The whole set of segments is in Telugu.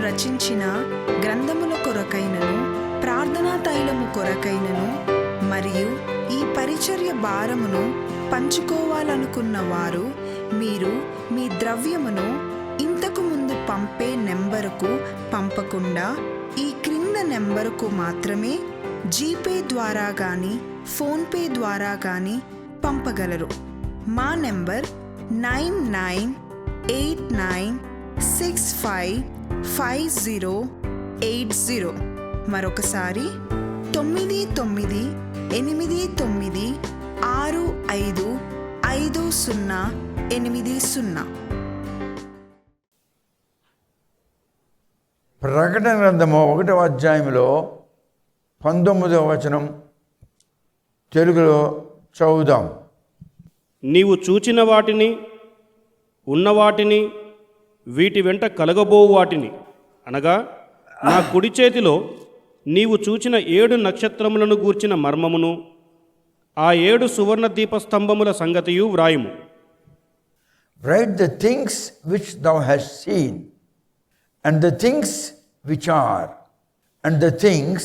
రచించిన గ్రంథముల కొరకైనను ప్రార్థనా తైలము కొరకైనను మరియు ఈ పరిచర్య భారమును పంచుకోవాలనుకున్న వారు మీరు మీ ద్రవ్యమును ఇంతకు ముందు పంపే నెంబరుకు పంపకుండా ఈ క్రింద నెంబరుకు మాత్రమే జీపే ద్వారా కానీ ఫోన్పే ద్వారా కానీ పంపగలరు. మా నెంబర్ 9989655080. మరొకసారి 9989655080. ప్రకటన గ్రంథము 1వ అధ్యాయంలో 19వ వచనం తెలుగులో చదువుదాం. నీవు చూచిన వాటిని, ఉన్న వాటిని, వీటి వెంట కలగబోవు వాటిని, అనగా నా కుడి చేతిలో నీవు చూచిన 7 నక్షత్రములను గూర్చిన మర్మమును, ఆ 7 సువర్ణ దీపస్తంభముల సంగతియు వ్రాయుము. Write the things which thou hast seen, and the things which are, and the things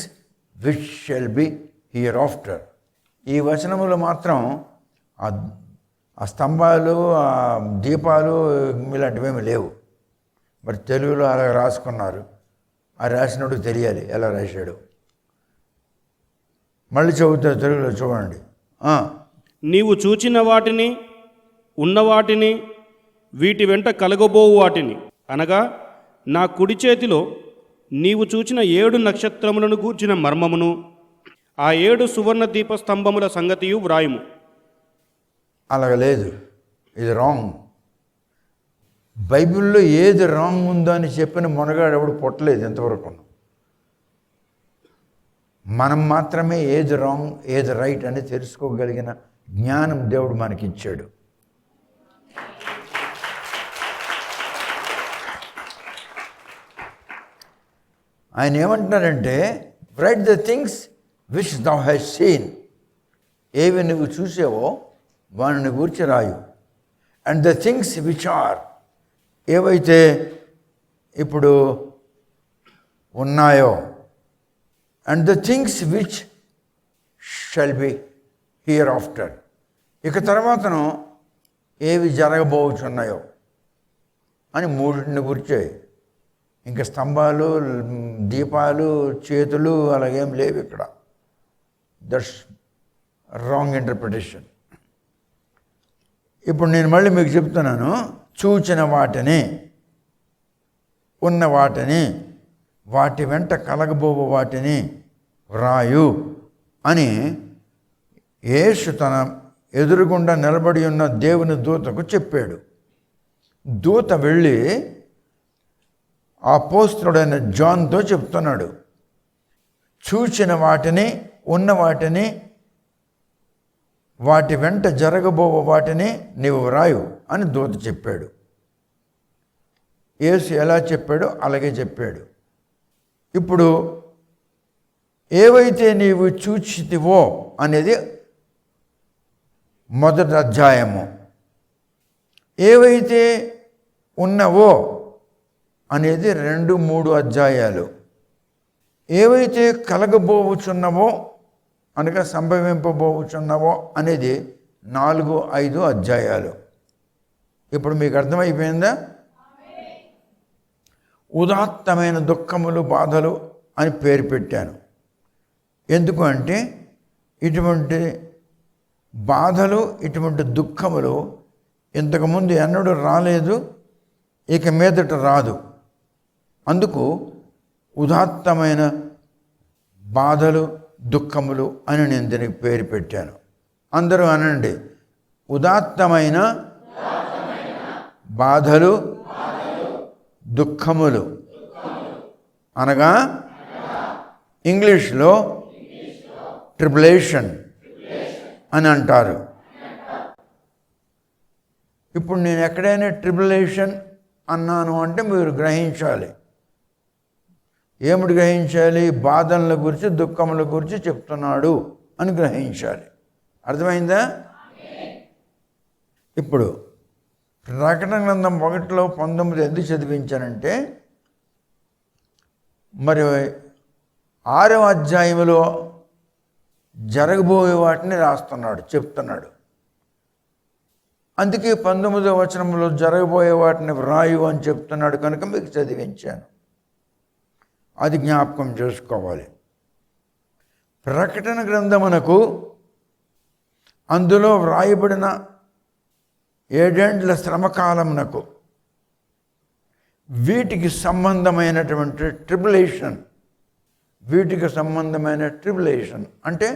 which shall be hereafter. ఈ వచనములు మాత్రం ఆ స్తంభాలు, ఆ దీపాలు ఇలాంటివేమీ లేవు. మరి తెలుగులో అలా రాసుకున్నారు. ఆ రాసినప్పుడు తెలియాలి ఎలా రాశాడు. మళ్ళీ చదువుతారు, తెలుగులో చూడండి. నీవు చూచిన వాటిని, ఉన్న వాటిని, వీటి వెంట కలగబోవు వాటిని, అనగా నా కుడి చేతిలో నీవు చూచిన 7 నక్షత్రములను గూర్చిన మర్మమును, ఆ 7 సువర్ణ దీపస్తంభముల సంగతియు వ్రాయుము. అలాగ లేదు, ఇది రాంగ్. బైబిల్లో ఏది రాంగ్ ఉందో అని చెప్పిన మొనగాడు ఎవడు పుట్టలేదు ఇంతవరకు. మనం మాత్రమే ఏది రాంగ్ ఏది రైట్ అని తెలుసుకోగలిగిన జ్ఞానం దేవుడు మనకిచ్చాడు. ఆయన ఏమంటున్నారంటే, write the things which thou hast seen. ఏవి నువ్వు చూసావో వాటిని గురించి రాయు. And the things which are, ఏవైతే ఇప్పుడు ఉన్నాయో. And the things which shall be hereafter, ఇక తర్వాతను ఏవి జరగబోచున్నాయో అని 3 గురించే. ఇంకా స్తంభాలు, దీపాలు, చేతులు అలాగేం లేవు ఇక్కడ. That's wrong interpretation. ఇప్పుడు నేను మళ్ళీ మీకు చెప్తున్నాను, చూచిన వాటిని, ఉన్న వాటిని, వాటి వెంట కలగబోవు వాటిని వ్రాయు అని యేసు తన ఎదురుగుండా నిలబడి ఉన్న దేవుని దూతకు చెప్పాడు. దూత వెళ్ళి అపోస్తలుడైన జాన్తో చెప్తున్నాడు, చూచిన వాటిని, ఉన్న వాటిని, వాటి వెంట జరగబోవు వాటిని నీవు వ్రాయు అని దూత చెప్పాడు. యేసు ఎలా చెప్పాడో అలాగే చెప్పాడు. ఇప్పుడు ఏవైతే నీవు చూచితివో అనేది 1వ అధ్యాయము, ఏవైతే ఉన్నవో అనేది 2, 3 అధ్యాయాలు, ఏవైతే కలగబోవుచున్నవో అనగా సంభవింపబోచున్నావో అనేది 4, 5 అధ్యాయాలు. ఇప్పుడు మీకు అర్థమైపోయిందా? ఉదాత్తమైన దుఃఖములు, బాధలు అని పేరు పెట్టాను. ఎందుకు అంటే ఇటువంటి బాధలు, ఇటువంటి దుఃఖములు ఇంతకుముందు ఎన్నడూ రాలేదు, ఇక మీదట రాదు. అందుకు ఉదాత్తమైన బాధలు, దుఃఖములు అని నేను దీనికి పేరు పెట్టాను. అందరూ అనండి, ఉదాత్తమైన బాధలు, దుఃఖములు. అనగా ఇంగ్లీష్లో ట్రిబులేషన్ అని అంటారు. ఇప్పుడు నేను ఎక్కడైనా ట్రిబులేషన్ అన్నాను అంటే మీరు గ్రహించాలి. ఏమిటి గ్రహించాలి? బాధల గురించి, దుఃఖముల గురించి చెప్తున్నాడు అని గ్రహించాలి. అర్థమైందా? ఇప్పుడు ప్రకటన గ్రంథం 1:19 ఎందుకు చదివించానంటే, మరి 6వ అధ్యాయంలో జరగబోయే వాటిని రాస్తున్నాడు, చెప్తున్నాడు. అందుకే 19వ వచనంలో జరగబోయే వాటిని వ్రాయు అని చెప్తున్నాడు కనుక మీకు చదివించాను. అది జ్ఞాపకం చేసుకోవాలి. ప్రకటన గ్రంథమునకు అందులో వ్రాయబడిన 7 ఏండ్ల శ్రమకాలమునకు వీటికి సంబంధమైనటువంటి ట్రిబులేషన్, వీటికి సంబంధమైన ట్రిబులేషన్ అంటే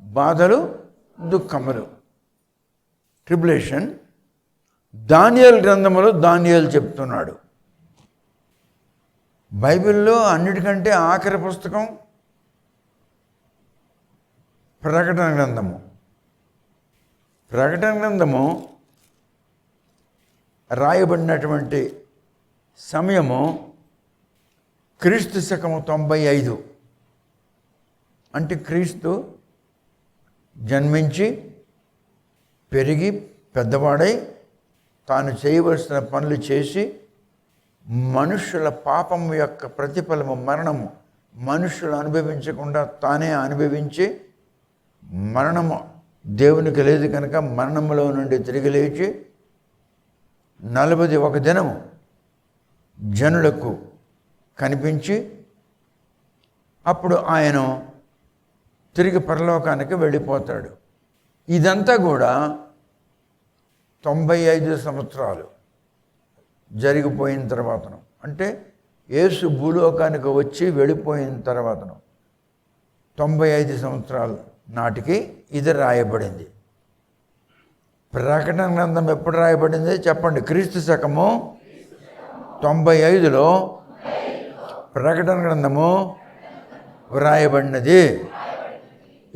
బాధలు, దుఃఖములు, ట్రిబులేషన్ దానియేలు గ్రంథములో దానియేలు చెప్తున్నాడు. బైబిల్లో అన్నిటికంటే ఆఖరి పుస్తకం ప్రకటన గ్రంథము. ప్రకటన గ్రంథము రాయబడినటువంటి సమయము క్రీస్తు శకము 95. అంటే క్రీస్తు జన్మించి పెరిగి పెద్దవాడై తాను చేయవలసిన పనులు చేసి మనుషుల పాపం యొక్క ప్రతిఫలము మరణము మనుషులు అనుభవించకుండా తానే అనుభవించి, మరణము దేవునికి లేదు కనుక మరణములో నుండి తిరిగి లేచి 41 దినము జనులకు కనిపించి అప్పుడు ఆయన తిరిగి పరలోకానికి వెళ్ళిపోతాడు. ఇదంతా కూడా 95 సంవత్సరాలు జరిగిపోయిన తర్వాతను, అంటే యేసు భూలోకానికి వచ్చి వెళ్ళిపోయిన తర్వాతను 95 సంవత్సరాల నాటికి ఇది రాయబడింది. ప్రకటన గ్రంథం ఎప్పుడు రాయబడింది చెప్పండి? క్రీస్తు శకము 95లో ప్రకటన గ్రంథము వ్రాయబడినది.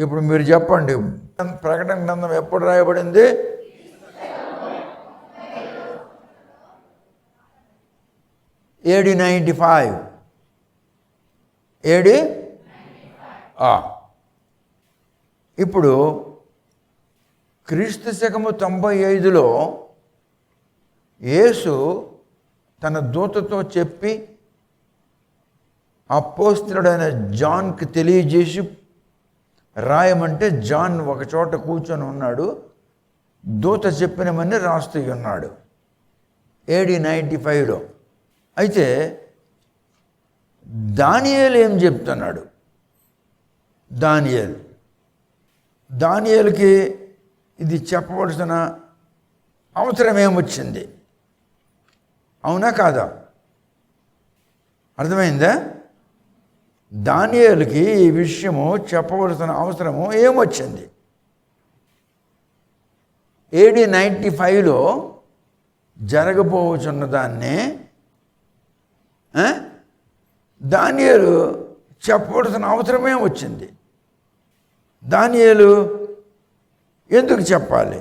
ఇప్పుడు మీరు చెప్పండి, ప్రకటన గ్రంథం ఎప్పుడు రాయబడింది? AD 95. AD ఇప్పుడు క్రీస్తు శకము 95లో యేసు తన దూతతో చెప్పి అపోస్తలుడైన జాన్కి తెలియజేసి రాయమంటే జాన్ ఒక చోట కూర్చొని ఉన్నాడు, దూత చెప్పినవన్నీ రాస్తూ ఉన్నాడు AD 95లో. అయితే దానియేలు ఏం చెప్తున్నాడు? దానియేలుకి ఇది చెప్పవలసిన అవసరం ఏమొచ్చింది? అవునా కాదా? అర్థమైందా? దానియేలుకి ఈ విషయము చెప్పవలసిన అవసరము ఏమొచ్చింది? AD 95లో జరగబోచున్న దాన్ని దానియేలు చెప్పవలసిన అవసరమే వచ్చింది. దానియేలు ఎందుకు చెప్పాలి?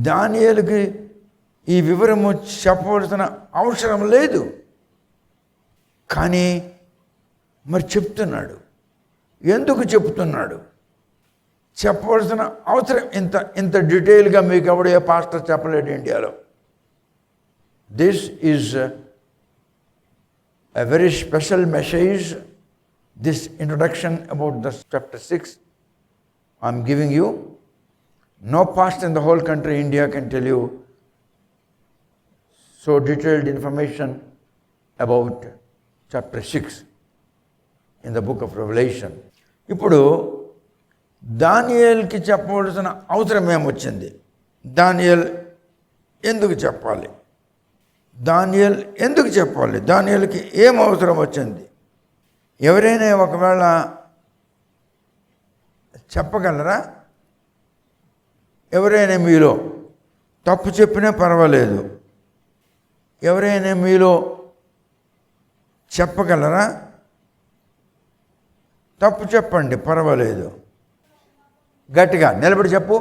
దానియేలుకి ఈ వివరము చెప్పవలసిన అవసరం లేదు, కానీ మరి చెప్తున్నాడు. ఎందుకు చెప్తున్నాడు? చెప్పవలసిన అవసరం ఇంత డీటెయిల్గా మీకు ఎవడో ఏ పాస్టర్ చెప్పలేడు ఇండియాలో. This is a very special message, this introduction about the chapter 6 I'm giving you. No pastor in the whole country, India, can tell you so detailed information about chapter 6 in the book of Revelation. ఇప్పుడు దానియేలుకి చెప్పవలసిన అవసరం ఏమొచ్చింది? దానియేలు ఎందుకు చెప్పాలి? దానియేలుకి ఏం అవసరం వచ్చింది? ఎవరైనా ఒకవేళ చెప్పగలరా? ఎవరైనా మీలో తప్పు చెప్పినా పర్వాలేదు, ఎవరైనా మీలో చెప్పగలరా? తప్పు చెప్పండి, పర్వాలేదు, గట్టిగా నిలబడి చెప్పు.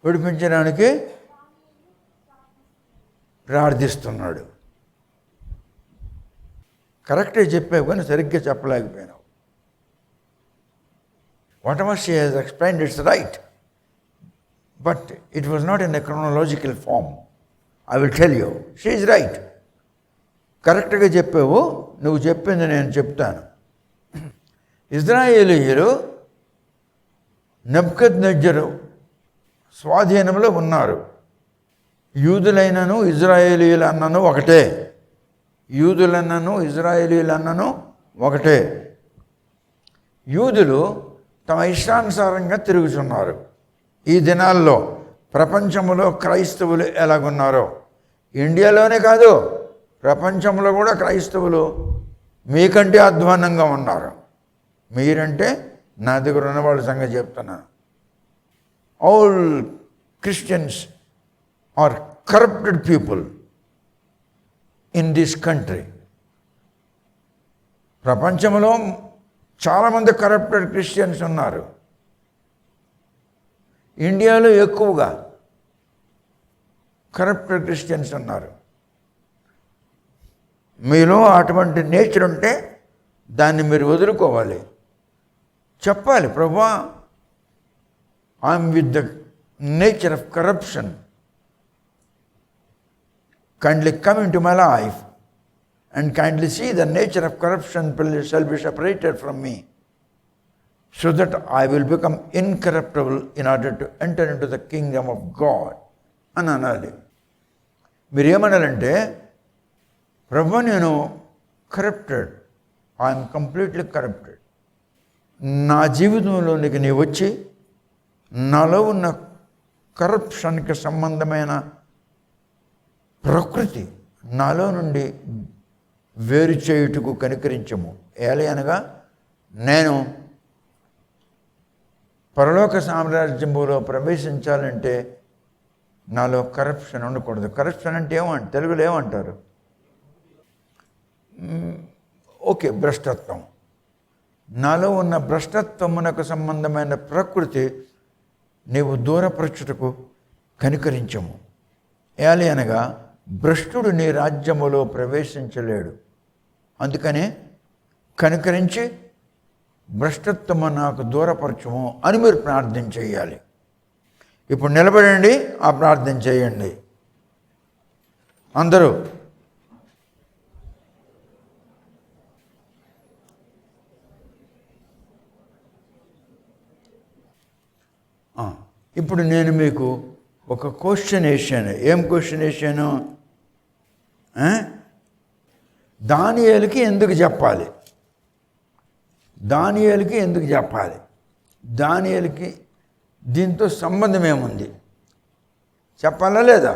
విడిపించడానికి ప్రార్థిస్తున్నాడు. కరెక్టే చెప్పావు కానీ సరిగ్గా చెప్పలేకపోయినావు. Whatever she has explained, it's right. But it was not in a chronological form. I will tell you. She is right. కరెక్ట్గా చెప్పావు, నువ్వు చెప్పింది నేను చెప్తాను. ఇజ్రాయేలీయులు నెబుకద్నెజ్జరు స్వాధీనంలో ఉన్నారు. యూదులైనను ఇజ్రాయేలీయులన్నను ఒకటే. యూదులన్నను ఇజ్రాయేలీయులన్నను ఒకటే. యూదులు తమ ఇష్టానుసారంగా తిరుగుతున్నారు. ఈ దినాల్లో ప్రపంచంలో క్రైస్తవులు ఎలాగున్నారో, ఇండియాలోనే కాదు ప్రపంచంలో కూడా క్రైస్తవులు మీకంటే అధ్వాన్నంగా ఉన్నారు. మీరంటే నా దగ్గర ఉన్న వాళ్ళ సంగతి చెప్తున్నాను. All Christians are corrupted people in this country. ప్రపంచంలో చాలామంది కరప్టెడ్ క్రిస్టియన్స్ ఉన్నారు. ఇండియాలో ఎక్కువగా కరప్టెడ్ క్రిస్టియన్స్ ఉన్నారు. మీలో అటువంటి నేచర్ ఉంటే దాన్ని మీరు వదులుకోవాలి. చెప్పాలి, ప్రభువా, I'm with the nature of corruption. kindly come into my life and kindly see the nature of corruption shall be separated from me, so that I will become incorruptible in order to enter into the kingdom of God అని అనాలి. మీరు ఏమనాలంటే, ప్రభు నేను కరప్టెడ్, ఐఎమ్ కంప్లీట్లీ కరప్టెడ్. నా జీవితంలోనికి నీ వచ్చి నాలో ఉన్న కరప్షన్కి సంబంధమైన ప్రకృతి నాలో నుండి వేరు చేయుటకు కనికరించము. ఏలయనగా నేను పరలోక సామ్రాజ్యములో ప్రవేశించాలంటే నాలో కరప్షన్ ఉండకూడదు. కరప్షన్ అంటే ఏమంటారు, తెలుగులో ఏమంటారు? ఓకే, భ్రష్టత్వం. నాలో ఉన్న భ్రష్టత్వమునకు సంబంధమైన ప్రకృతి నీవు దూరపరచుటకు కనికరించము. ఏలయనగా భ్రష్టుడు నీ రాజ్యములో ప్రవేశించలేడు. అందుకనే కనికరించి భ్రష్టత్వము నాకు దూరపరచము అని మీరు ప్రార్థన చేయాలి. ఇప్పుడు నిలబడండి, ఆ ప్రార్థన చేయండి అందరూ. ఇప్పుడు నేను మీకు ఒక క్వశ్చన్ వేసాను. ఏం క్వశ్చన్ వేసాను? దానియేలుకి ఎందుకు చెప్పాలి? దానియేలుకి ఎందుకు చెప్పాలి? దానియేలుకి దీంతో సంబంధం ఏముంది? చెప్పాలా లేదా?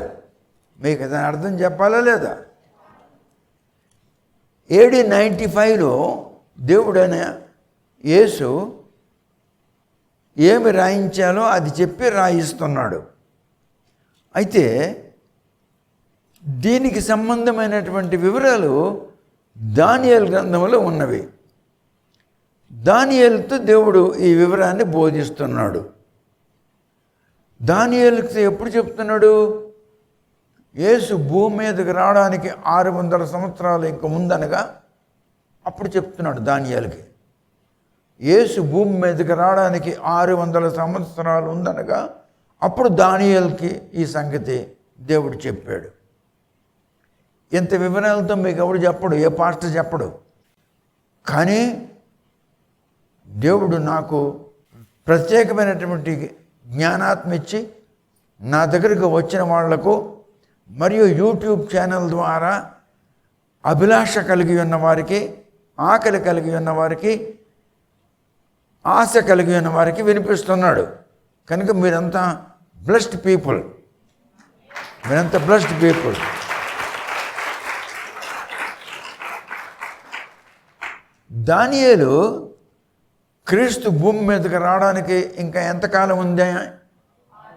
మీకు దాని అర్థం చెప్పాలా లేదా? AD 95లో దేవుడైన యేసు ఏమి రాయించాలో అది చెప్పి రాయిస్తున్నాడు. అయితే దీనికి సంబంధమైనటువంటి వివరాలు దానియేలు గ్రంథంలో ఉన్నవి. దానియేలుతో దేవుడు ఈ వివరాన్ని బోధిస్తున్నాడు. దానియేలుతో ఎప్పుడు చెప్తున్నాడు? యేసు భూమి మీదకి రావడానికి 600 సంవత్సరాలు ఇంక ముందనగా అప్పుడు చెప్తున్నాడు దానియేలుకి. యేసు భూమి మీదకి రావడానికి 600 సంవత్సరాలు ఉందనగా అప్పుడు దానియేలుకి ఈ సంగతి దేవుడు చెప్పాడు. ఇంత వివరాలతో మీకు ఎవడు చెప్పడు, ఏ పాస్టర్ చెప్పడు. కానీ దేవుడు నాకు ప్రత్యేకమైనటువంటి జ్ఞానాత్మ ఇచ్చి నా దగ్గరకు వచ్చిన వాళ్లకు మరియు యూట్యూబ్ ఛానల్ ద్వారా అభిలాష కలిగి ఉన్న వారికి, ఆకలి కలిగి ఉన్న వారికి, ఆశ కలిగి ఉన్న వారికి వినిపిస్తున్నాడు. కనుక మీరంతా బ్లెస్డ్ పీపుల్, మీరంతా బ్లెస్డ్ పీపుల్. దానియేలు క్రీస్తు భూమి మీదకి రావడానికి ఇంకా ఎంతకాలం ఉంది?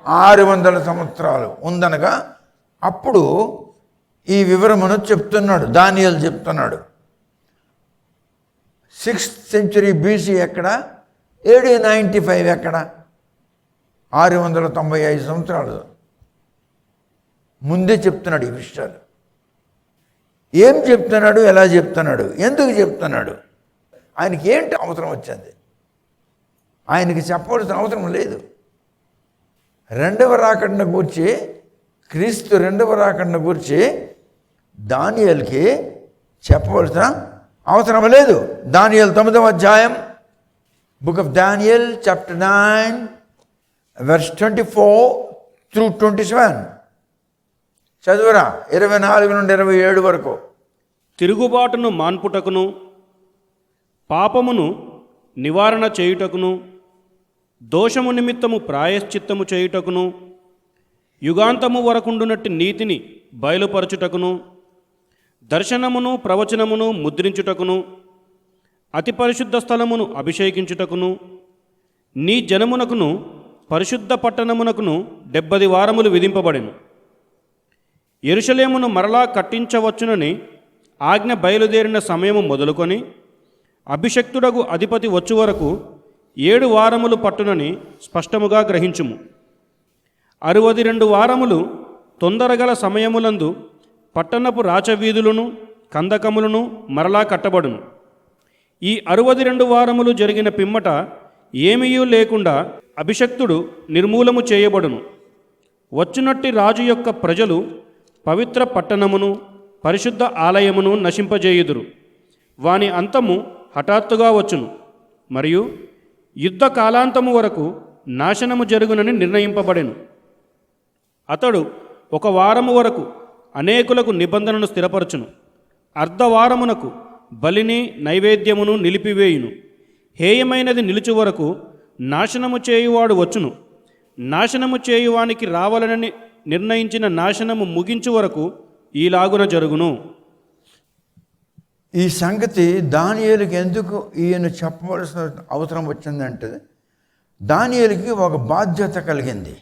600 సంవత్సరాలు ఉందనగా అప్పుడు ఈ వివరమును చెప్తున్నాడు, దానియేలు చెప్తున్నాడు. 6th century BC ఎక్కడ? AD 95 ఎక్కడ? 695 సంవత్సరాలు ముందే చెప్తున్నాడు ఈ విషయాలు. ఏం చెప్తున్నాడు, ఎలా చెప్తున్నాడు, ఎందుకు చెప్తున్నాడు, ఆయనకి ఏంటి అవసరం వచ్చింది? ఆయనకి చెప్పవలసిన అవసరం లేదు. రెండవ రాకడను గూర్చి, క్రీస్తు రెండవ రాకడను గూర్చి దానియేలుకి చెప్పవలసిన అవసరం లేదు. దానియేలు 9వ అధ్యాయం, book of Daniel chapter 9 verse 24 through 27 చదువురా. 24 నుండి 27 వరకు. తిరుగుబాటును మాన్పుటకును, పాపమును నివారణ చేయుటకును, దోషము నిమిత్తము ప్రాయశ్చిత్తము చేయుటకును, యుగాంతము వరకుండునట్టి నీతిని బయలుపరచుటకును, దర్శనమును ప్రవచనమును ముద్రించుటకును, అతి పరిశుద్ధ స్థలమును అభిషేకించుటకును, నీ జనమునకును పరిశుద్ధ పట్టణమునకును 70 వారములు విధింపబడెను. యెరూషలేమును మరలా కట్టించవచ్చునని ఆజ్ఞ బయలుదేరిన సమయము మొదలుకొని అభిషక్తుడగు అధిపతి వచ్చు వరకు 7 వారములు పట్టునని స్పష్టముగా గ్రహించుము. 62 వారములు తొందరగల సమయములందు పట్టణపు రాచవీధులను కందకములను మరలా కట్టబడును. ఈ 62 వారములు జరిగిన పిమ్మట ఏమీయూ లేకుండా అభిషక్తుడు నిర్మూలము చేయబడును. వచ్చునట్టి రాజు యొక్క ప్రజలు పవిత్ర పట్టణమును పరిశుద్ధ ఆలయమును నశింపజేయుదురు. వాని అంతము హఠాత్తుగా వచ్చును, మరియు యుద్ధ కాలాంతము వరకు నాశనము జరుగునని నిర్ణయింపబడెను. అతడు 1 వారము వరకు అనేకులకు నిబంధనను స్థిరపరచును. అర్ధవారమునకు బలిని నైవేద్యమును నిలిపివేయును. హేయమైనది నిలుచు వరకు నాశనము చేయువాడు వచ్చును. నాశనము చేయువానికి రావాలని నిర్ణయించిన నాశనము ముగించు వరకు ఈలాగున జరుగును. ఈ సంగతి దానియేలుకి ఎందుకు ఈయన చెప్పవలసిన అవసరం వచ్చిందంటే, దానియేలుకి ఒక బాధ్యత కలిగింది.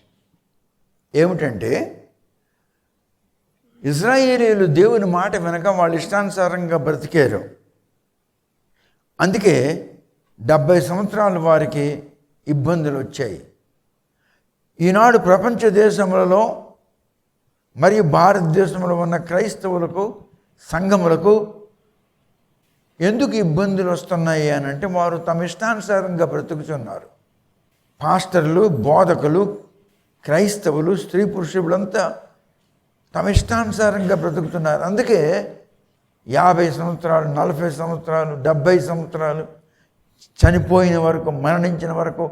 ఏమిటంటే, ఇశ్రాయేలీయులు దేవుని మాట వెనక వాళ్ళ ఇష్టానుసారంగా బ్రతికారు. అందుకే 70 సంవత్సరాలు వారికి ఇబ్బందులు వచ్చాయి. ఈనాడు ప్రపంచ దేశములలో మరియు భారతదేశంలో ఉన్న క్రైస్తవులకు, సంఘములకు ఎందుకు ఇబ్బందులు వస్తున్నాయి అని అంటే, వారు తమ ఇష్టానుసారంగా బ్రతుకుతున్నారు. పాస్టర్లు, బోధకులు, క్రైస్తవులు, స్త్రీ పురుషులంతా తమ ఇష్టానుసారంగా బ్రతుకుతున్నారు. అందుకే 50 సంవత్సరాలు, 40 సంవత్సరాలు, 70 సంవత్సరాలు చనిపోయిన వరకు, మరణించిన వరకు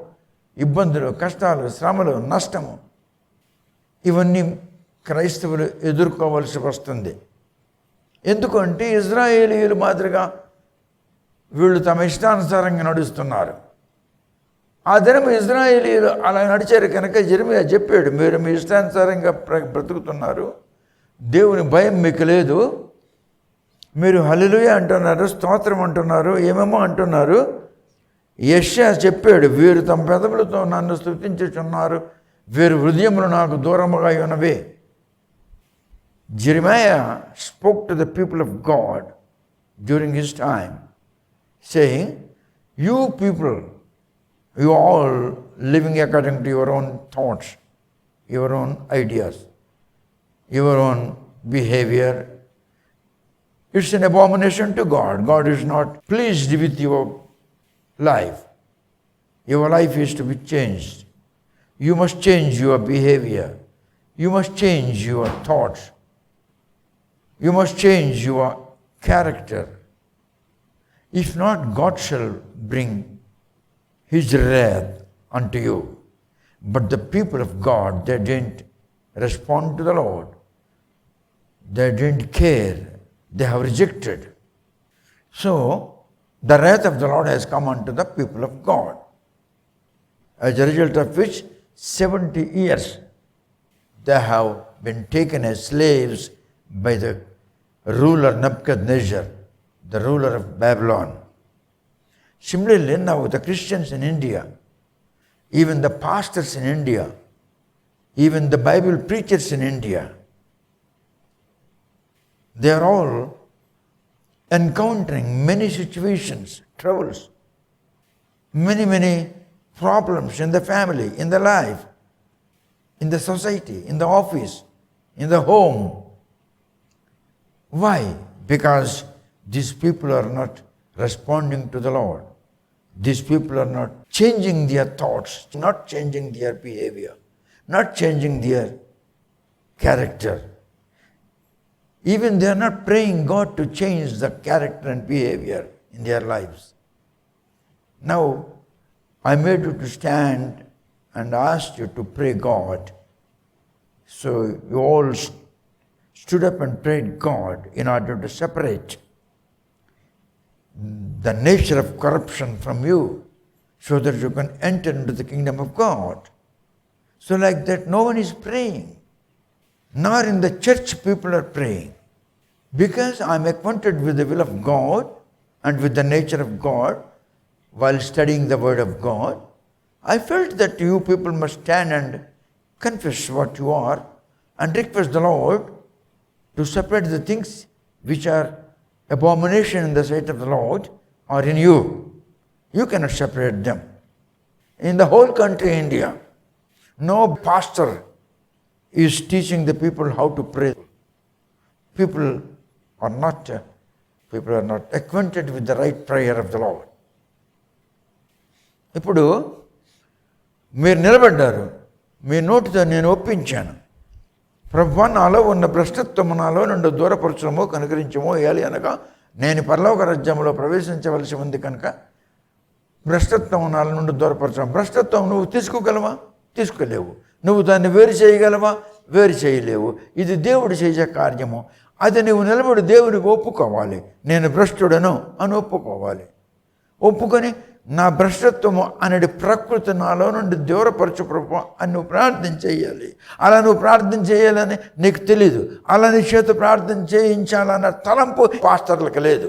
ఇబ్బందులు, కష్టాలు, శ్రమలు, నష్టము ఇవన్నీ క్రైస్తవులు ఎదుర్కోవలసి వస్తుంది. ఎందుకంటే ఇశ్రాయేలీయులు మాదిరిగా వీళ్ళు తమ ఇష్టానుసారంగా నడుస్తున్నారు. ఆ దినం ఇశ్రాయేలీయులు అలా నడిచారు కనుక యెరెమీయా చెప్పాడు, మీరు మీ ఇష్టానుసారంగా బ్రతుకుతున్నారు, దేవుని భయం మీకు లేదు, మీరు హల్లెలూయా అంటున్నారు, స్తోత్రం అంటున్నారు, ఏమేమో అంటున్నారు. యెషయా చెప్పాడు, వీరు తమ పెదవులతో నన్ను స్తుతించుచున్నారు, వీరు హృదయములు నాకు దూరముగా ఉన్నవే. Jeremiah spoke to the people of God during his time, saying, you people, you are all living according to your own thoughts, your own ideas, your own behavior. It's an abomination to God. God is not pleased with your life. Your life is to be changed. You must change your behavior. You must change your thoughts. You must change your character. If not, God shall bring his wrath unto you. But the people of God, they didn't respond to the Lord. They didn't care. They have rejected. So, the wrath of the Lord has come unto the people of God, as a result of which 70 years they have been taken as slaves by the ruler Nebuchadnezzar, the ruler of Babylon. Similarly, now the Christians in India, even the pastors in India, even the Bible preachers in India, they are all encountering many situations, troubles, many problems in the family, in the life, in the society, in the office, in the home. Why? Because these people are not responding to the Lord. These people are not changing their thoughts, not changing their behavior, not changing their character. Even they are not praying God to change the character and behavior in their lives. Now, I made you to stand and asked you to pray God. So you all stood up and prayed God in order to separate the nature of corruption from you, so that you can enter into the kingdom of God. So like that, no one is praying. Nor in the church people are praying. Because I am acquainted with the will of God and with the nature of God while studying the word of God, I felt that you people must stand and confess what you are and request the Lord to separate the things which are abomination in the sight of the Lord or in you. You cannot separate them. In the whole country, India, no pastor is teaching the people how to pray. People are not acquainted with the right prayer of the Lord. ఇప్పుడు మీరు నిలబడ్డారు, మీ నోటితో నేను ఒప్పించాను, ప్రభువా నాలో ఉన్న భ్రష్టత్వము నాలో నుండి దూరపరచడము కనుకరించము వేయాలి అనగా నేను పరలోక రాజ్యంలో ప్రవేశించవలసి ఉంది కనుక భ్రష్టత్వం నాలో నుండి దూరపరచడం. భ్రష్టత్వం నువ్వు తీసుకోగలవా? తీసుకోలేవు. నువ్వు దాన్ని వేరు చేయగలవా? వేరు చేయలేవు. ఇది దేవుడు చేసే కార్యము. అది నువ్వు నిలబడి దేవునికి ఒప్పుకోవాలి. నేను భ్రష్టుడను అని ఒప్పుకోవాలి. ఒప్పుకొని నా భ్రష్టత్వము అనేది ప్రకృతి నాలో నుండి దూరపరచు ప్రభు అని నువ్వు ప్రార్థన చేయాలి. అలా నువ్వు ప్రార్థన చేయాలని నీకు తెలీదు. అలా నీ చేత ప్రార్థన చేయించాలన్న తలంపు పాస్టర్లకు లేదు.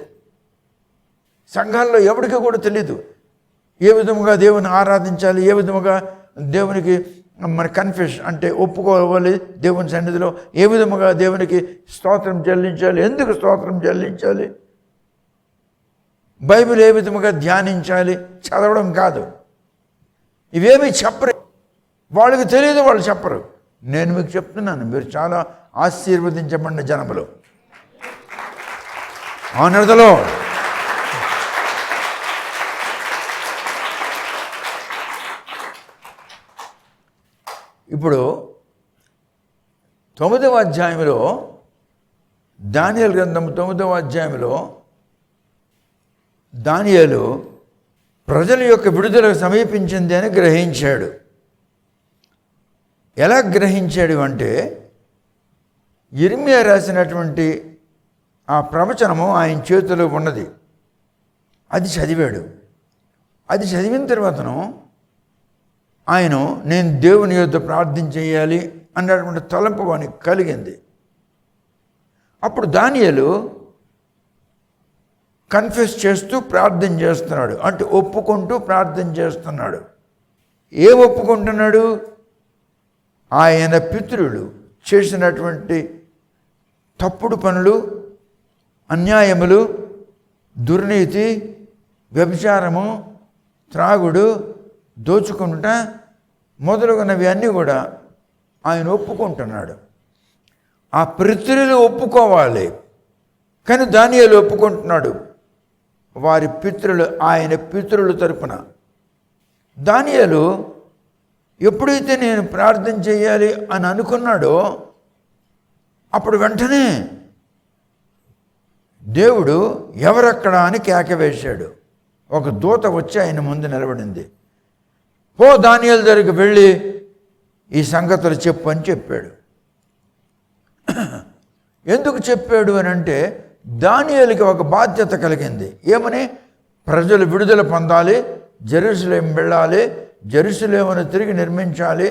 సంఘాల్లో ఎవరికి కూడా తెలీదు ఏ విధముగా దేవుని ఆరాధించాలి, ఏ విధముగా దేవునికి మన కన్ఫెస్ అంటే ఒప్పుకోవాలి, దేవుని సన్నిధిలో ఏ విధముగా దేవునికి స్తోత్రం చెల్లించాలి, ఎందుకు స్తోత్రం చెల్లించాలి, బైబిల్ ఏ విధముగా ధ్యానించాలి, చదవడం కాదు. ఇవేమీ చెప్పరు, వాళ్ళకి తెలియదు, వాళ్ళు చెప్పరు. నేను మీకు చెప్తున్నాను, మీరు చాలా ఆశీర్వదించబడిన జనములు. Honour the lord. ఇప్పుడు 9వ అధ్యాయంలో దానియేలు గ్రంథం 9వ అధ్యాయంలో దానియేలు ప్రజల యొక్క విడుదల సమీపించింది అని గ్రహించాడు. ఎలా గ్రహించాడు అంటే యిర్మీయా రాసినటువంటి ఆ ప్రవచనము ఆయన చేతిలో ఉన్నది. అది చదివాడు. అది చదివిన తర్వాతను ఆయన నేను దేవుని యొద్ద ప్రార్థన చేయాలి అన్నటువంటి తలంపు వానికి కలిగింది. అప్పుడు దానియేలు కన్ఫెస్ చేస్తూ ప్రార్థన చేస్తున్నాడు, అంటే ఒప్పుకుంటూ ప్రార్థన చేస్తున్నాడు. ఏం ఒప్పుకుంటున్నాడు? ఆయన పితరులు చేసినటువంటి తప్పుడు పనులు, అన్యాయములు, దుర్నీతి, వ్యభిచారము, త్రాగుడు, దోచుకుంటా మొదలుగున్నవి అన్నీ కూడా ఆయన ఒప్పుకుంటున్నాడు. ఆ పితరులు ఒప్పుకోవాలి, కానీ దానియేలు ఒప్పుకుంటున్నాడు. వారి పితరులు, ఆయన పితరుల తరపున. దానియేలు ఎప్పుడైతే నేను ప్రార్థన చేయాలి అని అనుకున్నాడో అప్పుడు వెంటనే దేవుడు ఎవరక్కడ అని కేక వేశాడు. ఒక దూత వచ్చి ఆయన ముందు నిలబడింది. పో దానియేలు దగ్గరికి వెళ్ళి ఈ సంగతులు చెప్పు అని చెప్పాడు. ఎందుకు చెప్పాడు అని అంటే దానియేలుకి ఒక బాధ్యత కలిగింది. ఏమని? ప్రజలు విడుదల పొందాలి, జెరూసలేం వెళ్ళాలి, జెరూసలేమును తిరిగి నిర్మించాలి,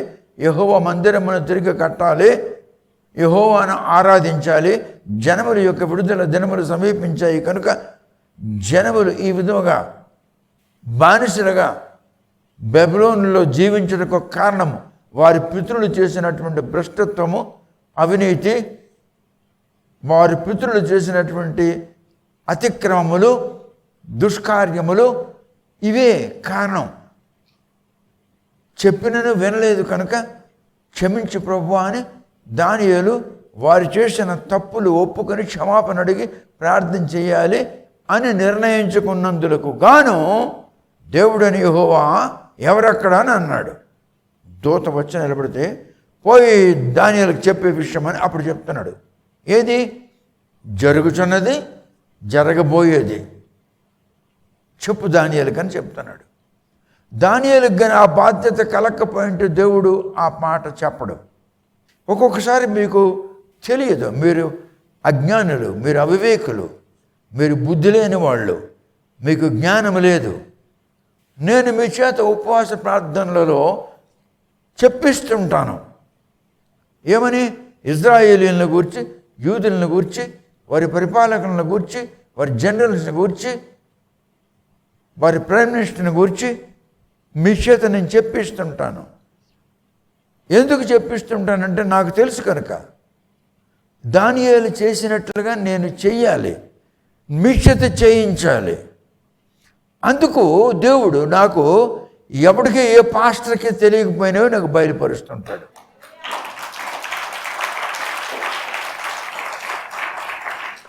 యెహోవా మందిరమును తిరిగి కట్టాలి, యెహోవాను ఆరాధించాలి. జనముల యొక్క విడుదల దినములు సమీపించాయి కనుక జనములు ఈ విధముగా బానిసలుగా బబులోనులో జీవించడానికి ఒక కారణము వారి పితరులు చేసినటువంటి భ్రష్టత్వము, అవినీతి, వారి పితరులు చేసినటువంటి అతిక్రమములు, దుష్కార్యములు, ఇవే కారణం. చెప్పినను వినలేదు కనుక క్షమించు ప్రభువా అని దానియేలు వారు చేసిన తప్పులు ఒప్పుకొని క్షమాపణ అడిగి ప్రార్థన చేయాలి అని నిర్ణయించుకున్నందులకు గాను దేవుడని యెహోవా ఎవరక్కడ అని అన్నాడు. దూత వచ్చి నిలబడితే పోయి దానియేలుకు చెప్పే విషయం అని అప్పుడు చెప్తున్నాడు. ఏది? జరుగుచున్నది, జరగబోయేది చెప్పు దానియేలుకు అని చెప్తున్నాడు. దానియేలుకు కానీ ఆ బాధ్యత కలక్కపోయింటే దేవుడు ఆ మాట చెప్పడు. ఒక్కొక్కసారి మీకు తెలియదు, మీరు అజ్ఞానులు, మీరు అవివేకులు, మీరు బుద్ధి లేని వాళ్ళు, మీకు జ్ఞానం లేదు. నేను మీ చేత ఉపవాస ప్రార్థనలలో చెప్పిస్తుంటాను. ఏమని? ఇజ్రాయేలీలను గూర్చి, యూదులను గూర్చి, వారి పరిపాలకులను గూర్చి, వారి జనరల్స్ని గూర్చి, వారి ప్రైమ్ మినిస్టర్ని గూర్చి మీ చేత నేను చెప్పిస్తుంటాను. ఎందుకు చెప్పిస్తుంటానంటే నాకు తెలుసు కనుక. దానియేలు చేసినట్లుగా నేను చెయ్యాలి, మీ చేత చేయించాలి. అందుకు దేవుడు నాకు ఎవరికి ఏ పాస్టర్కి తెలియకపోయినవి నాకు బయలుపరుస్తుంటాడు.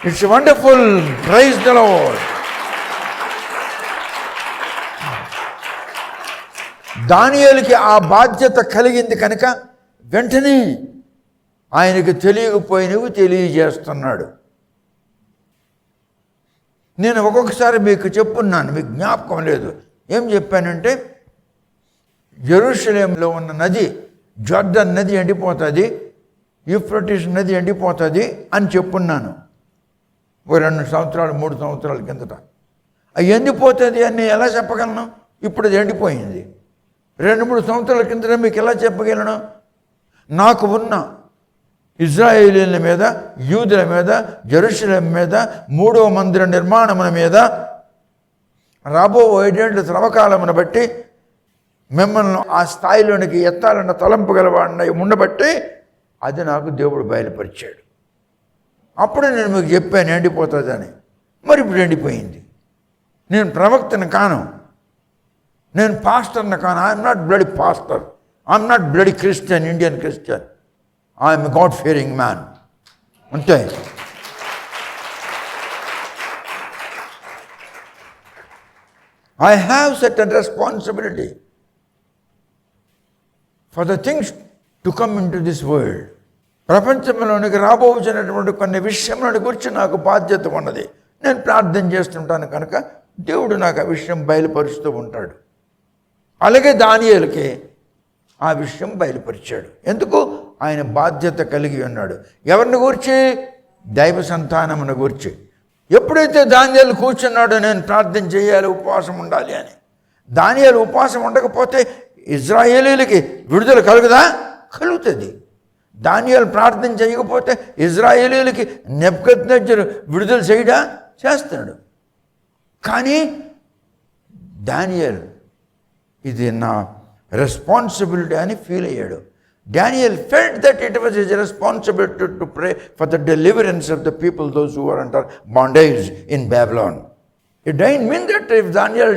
It's wonderful. Praise the Lord. దానియేలుకి ఆ బాధ్యత కలిగింది కనుక వెంటనే ఆయనకు తెలియకపోయినవి తెలియజేస్తున్నాడు. నేను ఒక్కొక్కసారి మీకు చెప్పున్నాను, మీకు జ్ఞాపకం లేదు. ఏం చెప్పానంటే యెరూషలేంలో ఉన్న నది, జోర్డన్ నది ఎండిపోతుంది, యూఫ్రటీస్ నది ఎండిపోతుంది అని చెప్పున్నాను. 2 సంవత్సరాలు 3 సంవత్సరాల కిందట. అది ఎండిపోతుంది అని ఎలా చెప్పగలను? ఇప్పుడు అది ఎండిపోయింది. 2-3 సంవత్సరాల కిందట మీకు ఎలా చెప్పగలను? నాకు ఉన్న ఇజ్రాయేలీల మీద, యూదుల మీద, జెరూసలేం మీద, 3వ మందిర నిర్మాణముల మీద రాబో 5 ఏళ్ల శ్రమకాలమును బట్టి మిమ్మల్ని ఆ స్థాయిలోనికి ఎత్తాలన్న తలంపు గలవాడిని ఉండబట్టి అది నాకు దేవుడు బయలుపరిచాడు. అప్పుడు నేను మీకు చెప్పాను ఎండిపోతుందని. మరి ఇప్పుడు ఎండిపోయింది. నేను ప్రవక్తను కాను, నేను పాస్టర్ని కాను. I'm not bloody pastor, I'm not bloody Christian, Indian Christian. I'm God Fearing man. అంతే. I have certain responsibility for the things to come into this world. ప్రపంచంలోనికి రాబోతున్నటువంటి కొన్ని విషయంలో గురించి నాకు బాధ్యత ఉన్నది. నేను ప్రార్థన చేస్తుంటాను కనుక దేవుడు నాకు ఆ విషయం బయలుపరుస్తూ ఉంటాడు. అలాగే దానియేలుకి ఆ విషయం బయలుపరిచాడు. ఎందుకు? ఆయన బాధ్యత కలిగి ఉన్నాడు. ఎవరిని గూర్చి? దైవ సంతానమును గూర్చి. ఎప్పుడైతే దానియేలు కూర్చున్నాడో నేను ప్రార్థన చేయాలి, ఉపవాసం ఉండాలి అని, దానియేలు ఉపవాసం ఉండకపోతే ఇజ్రాయేలీలకి విడుదల కలుగుదా? కలుగుతుంది. దానియేలు ప్రార్థన చేయకపోతే ఇజ్రాయేలీలకి నెబుకద్నెజరు విడుదల చేయడా? చేస్తాడు. కానీ దానియేలు ఇది నా రెస్పాన్సిబిలిటీ అని ఫీల్ అయ్యాడు. Daniel felt that it was his responsibility to pray for the deliverance of the people, those who were under bondage in Babylon. It doesn't mean that if Daniel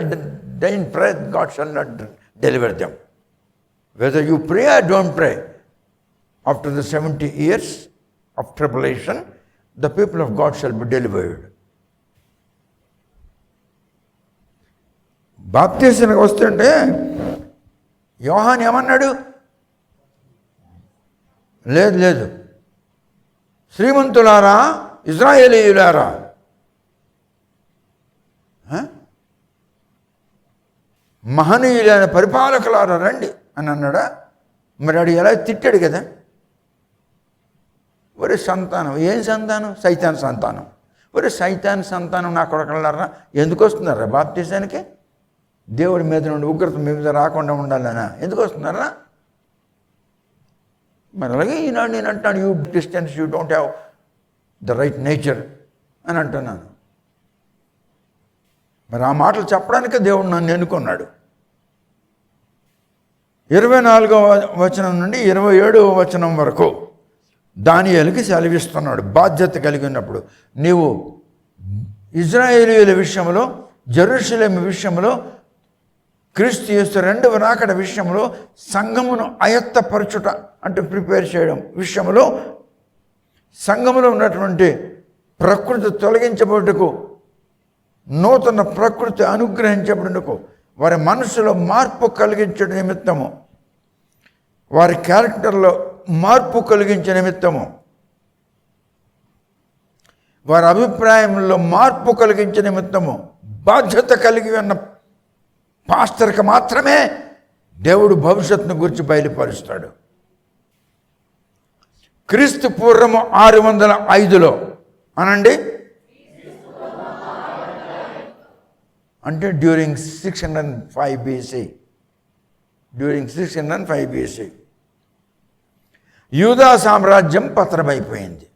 didn't pray, God shall not deliver them. Whether you pray or don't pray, after the 70 years of tribulation, the people of God shall be delivered. బాప్తిసానికి వస్తుంటే యోహాను ఏమన్నాడు? లేదు, శ్రీమంతులారా, ఇజ్రాయేలీయులారా, మహనీయులైన పరిపాలకులారా రండి అని అన్నాడా? మరి వాడు ఎలా తిట్టాడు కదా. ఒరే సంతానం, ఏం సంతానం? సైతాన్ సంతానం. ఒరే సైతాన్ సంతానం నా కొడకలారా, ఎందుకు వస్తున్నారా బాప్తిసానికి? దేవుడి మీద నుండి ఉగ్రత మీ మీద రాకుండా ఉండాలనా? ఎందుకు వస్తున్నారా? మరి అలాగే ఈనాడు నేను అంటాను, you Christians, you don't have the right nature అని అంటున్నాను. మరి ఆ మాటలు చెప్పడానికే దేవుడు నన్ను ఎన్నుకున్నాడు. 24వ వచనం నుండి 27వ వచనం వరకు దానియేలుకి సెలవిస్తున్నాడు. బాధ్యత కలిగి ఉన్నప్పుడు నీవు ఇజ్రాయేలీయుల విషయంలో, జెరూసలేం విషయంలో, క్రీస్తు యేసు 2వ రాకడ విషయంలో, సంఘమును ఆయత్తపరచుట అంటే ప్రిపేర్ చేయడం విషయంలో, సంఘములో ఉన్నటువంటి ప్రకృతి తొలగించబడుటకు, నూతన ప్రకృతి అనుగ్రహించబడుటకు, వారి మనసులో మార్పు కలిగించడం నిమిత్తము, వారి క్యారెక్టర్లో మార్పు కలిగించే నిమిత్తము, వారి అభిప్రాయంలో మార్పు కలిగించే నిమిత్తము బాధ్యత కలిగి ఉన్న పాస్టర్కి మాత్రమే దేవుడు భవిష్యత్తును గురించి బయలుపరుస్తాడు. క్రీస్తు పూర్వము 605లో అనండి, అంటే డ్యూరింగ్ 605 BC, డ్యూరింగ్ 605 BC యూదా సామ్రాజ్యం పతనమైపోయింది.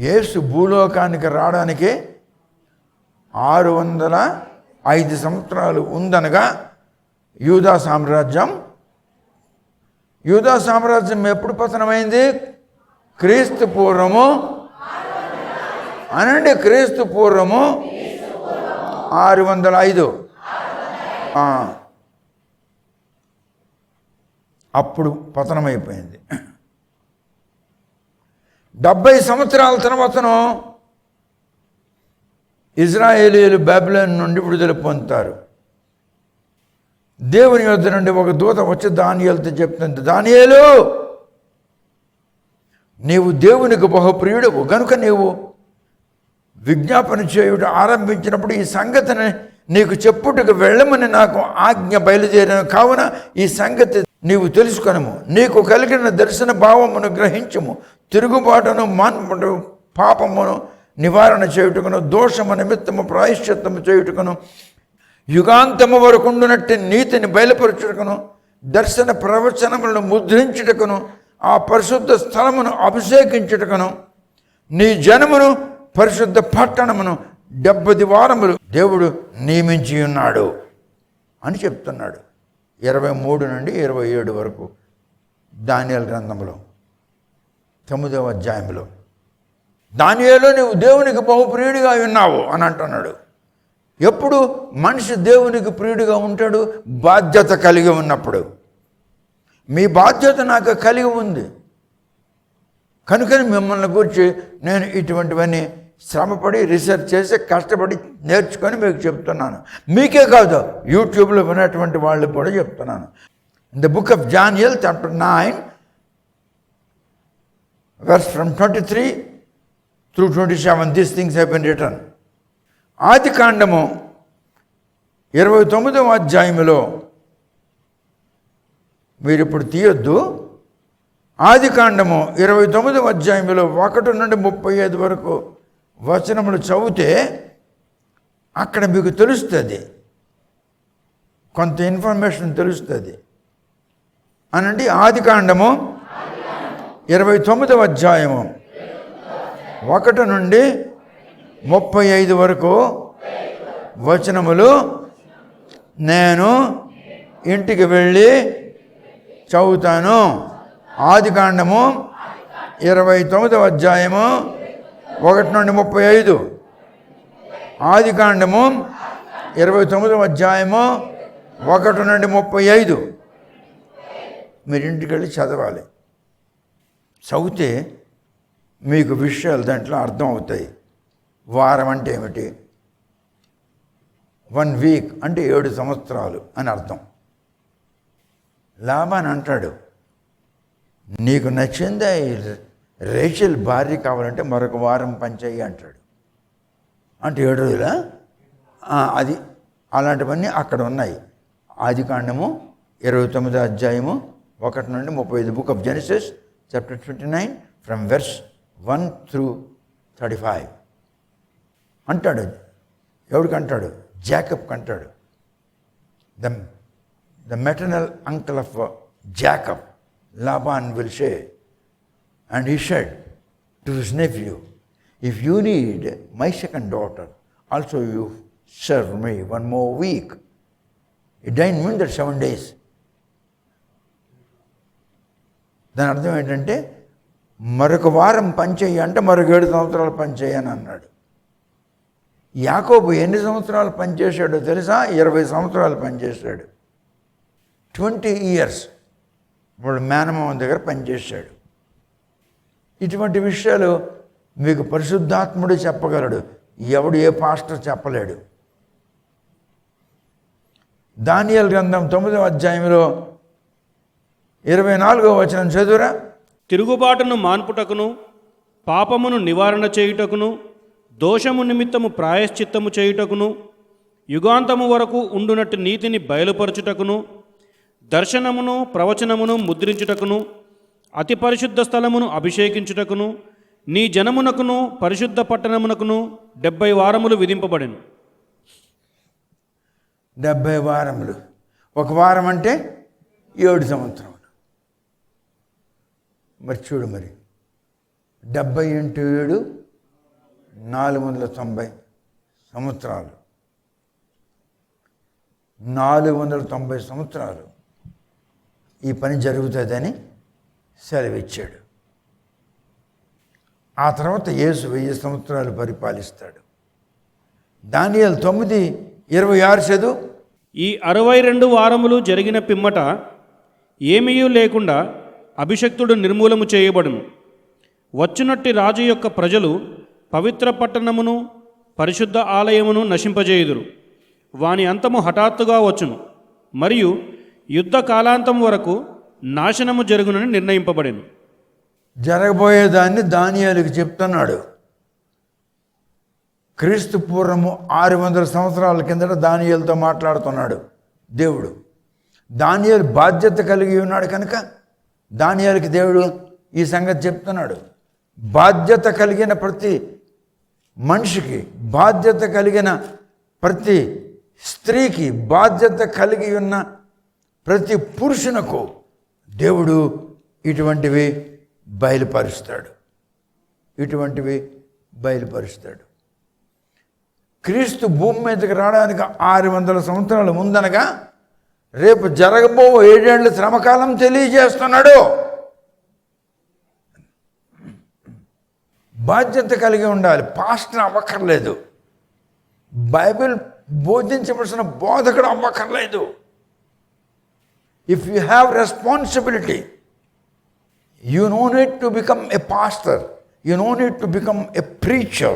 యేసు భూలోకానికి రావడానికి 605 సంవత్సరాలు ఉందనగా యూదా సామ్రాజ్యం ఎప్పుడు పతనమైంది? క్రీస్తు పూర్వము అనండి, క్రీస్తు పూర్వము 605. అప్పుడు పతనమైపోయింది. 70 సంవత్సరాల తర్వాతను ఇజ్రాయేలీయులు బబులోను నుండి విడుదల పొందుతారు. దేవుని యొద్ద నుండి ఒక దూత వచ్చి దానియేలుతో చెప్తుంది, దానియేలు, నీవు దేవునికి బహుప్రియుడవు గనుక నీవు విజ్ఞాపన చేయుట ఆరంభించినప్పుడు ఈ సంగతిని నీకు చెప్పుటకు వెళ్ళమని నాకు ఆజ్ఞ బయలుదేరిన కావున ఈ సంగతి నీవు తెలుసుకొనము. నీకు కలిగిన దర్శన భావమును గ్రహించము. తిరుగుబాటును మాన్పుడు పాపమును నివారణ చేయుటకును, దోషము నిమిత్తము ప్రాయశ్చిత్తము చేయుటకును, యుగాంతము వరకు ఉండునట్టి నీతిని బయలుపరచుటకును, దర్శన ప్రవచనములను ముద్రించుటకును, ఆ పరిశుద్ధ స్థలమును అభిషేకించుటకును, నీ జనమును పరిశుద్ధ పట్టణమును 70 వారములు దేవుడు నియమించి ఉన్నాడు అని చెప్తున్నాడు. 23 నుండి 27 వరకు దానియేలు గ్రంథంలో 9వ అధ్యాయంలో, దానియేలు నీవు దేవునికి బహుప్రియుడిగా ఉన్నావు అని అంటున్నాడు. ఎప్పుడు మనిషి దేవునికి ప్రియుడిగా ఉంటాడు? బాధ్యత కలిగి ఉన్నప్పుడు. మీ బాధ్యత నాకు కలిగి ఉంది కనుకని మిమ్మల్ని గురించి నేను ఇటువంటివన్నీ శ్రమపడి రీసెర్చ్ చేసి కష్టపడి నేర్చుకొని మీకు చెప్తున్నాను. మీకే కాదు, యూట్యూబ్లో విన్నటువంటి వాళ్ళు కూడా చెప్తున్నాను. In the book of Daniel chapter 9 verse from 23 through 27 these things have been written. ఆది కాండము 29వ అధ్యాయములో మీరు ఇప్పుడు తీయొద్దు. ఆది కాండము 29వ అధ్యాయంలో 1 నుండి 35 వరకు వచనములు చదివితే అక్కడ మీకు తెలుస్తుంది, కొంత ఇన్ఫర్మేషన్ తెలుస్తుంది. అనండి, ఆది కాండము 29వ అధ్యాయము 1 నుండి 35 వరకు వచనములు నేను ఇంటికి వెళ్ళి చదువుతాను. ఆది కాండము 29వ అధ్యాయము 1 నుండి 35. ఆది కాండము 29వ అధ్యాయము 1 నుండి 35 మీరు ఇంటికి వెళ్ళి చదవాలి. చదివితే మీకు విషయాలు దాంట్లో అర్థం అవుతాయి. వారం అంటే ఏమిటి, 1 వీక్ అంటే 7 సంవత్సరాలు అని అర్థం. లాబాన్ అంటాడు, నీకు నచ్చిందా రేచల్ భార్య కావాలంటే మరొక వారం పనిచేయి అంటాడు. అంటే 7 రోజులా? అది అలాంటివన్నీ అక్కడ ఉన్నాయి. ఆది కాండము 29వ అధ్యాయము 1 నుండి 35. Book of Genesis chapter 29 from verse 1 through 35 అంటాడు. ఎవరికి అంటాడు? జాకబ్కి అంటాడు. The maternal uncle of Jacob, Laban will say, and he said to his nephew, if you need my second daughter, also you serve me 1 more week. It didn't mean that 7 days. దాని అర్థం ఏంటంటే మరొక వారం పనిచేయి అంటే మరొక 7 సంవత్సరాలు పనిచేయి అని అన్నాడు. యాకోబు ఎన్ని సంవత్సరాలు పనిచేశాడో తెలుసా? 20 సంవత్సరాలు పనిచేశాడు. 20 years వాడు మేనమామ దగ్గర పనిచేశాడు. ఇటువంటి విషయాలు మీకు పరిశుద్ధాత్ముడు చెప్పగలడు, ఎవడు ఏ పాస్టర్ చెప్పలేడు. దానియేలు గ్రంథం 9వ అధ్యాయంలో 24వ వచనం చదువురా. తిరుగుబాటును మాన్పుటకును, పాపమును నివారణ చేయుటకును, దోషము నిమిత్తము ప్రాయశ్చిత్తము చేయుటకును, యుగాంతము వరకు ఉండునట్టు నీతిని బయలుపరచుటకును, దర్శనమును ప్రవచనమును ముద్రించుటకును, అతి పరిశుద్ధ స్థలమును అభిషేకించుటకును, నీ జనమునకును పరిశుద్ధ పట్టణమునకును 70 వారములు విధింపబడెను. 70 వారములు. ఒక వారం అంటే 7 సంవత్సరములు. మరి చూడు, మరి 70 × 7 490 సంవత్సరాలు. 490 సంవత్సరాలు ఈ పని జరుగుతుందని సెలవిచ్చాడు. ఆ తర్వాత యేసు 1000 సంవత్సరాలు పరిపాలిస్తాడు. దానియేలు 9:26 చదువు. ఈ 62 వారములు జరిగిన పిమ్మట ఏమీయూ లేకుండా అభిషక్తుడు నిర్మూలము చేయబడును. వచ్చునట్టి రాజు యొక్క ప్రజలు పవిత్ర పట్టణమును పరిశుద్ధ ఆలయమును నశింపజేయుదురు. వాని అంతము హఠాత్తుగా వచ్చును, మరియు యుద్ధ కాలాంతం వరకు నాశనము జరుగునని నిర్ణయింపబడెను. జరగబోయేదాన్ని దానియేలుకి చెప్తున్నాడు. క్రీస్తు పూర్వము 600 సంవత్సరాల కిందట దానియేలుతో మాట్లాడుతున్నాడు దేవుడు. దానియేలు బాధ్యత కలిగి ఉన్నాడు కనుక దానియేలుకి దేవుడు ఈ సంగతి చెప్తున్నాడు. బాధ్యత కలిగిన ప్రతి మనిషికి, బాధ్యత కలిగిన ప్రతి స్త్రీకి, బాధ్యత కలిగి ఉన్న ప్రతి పురుషునకు దేవుడు ఇటువంటివి బయలుపరుస్తాడు. క్రీస్తు భూమి మీదకి రావడానికి 600 సంవత్సరాల ముందనగా రేపు జరగబో 7 ఏళ్ల శ్రమకాలం తెలియజేస్తున్నాడు. బాధ్యత కలిగి ఉండాలి. పాస్టర్ అవ్వక్కర్లేదు, బైబిల్ బోధించవలసిన బోధకుడు అవ్వక్కర్లేదు. If you have responsibility, you no need to become a pastor, you no need to become a preacher,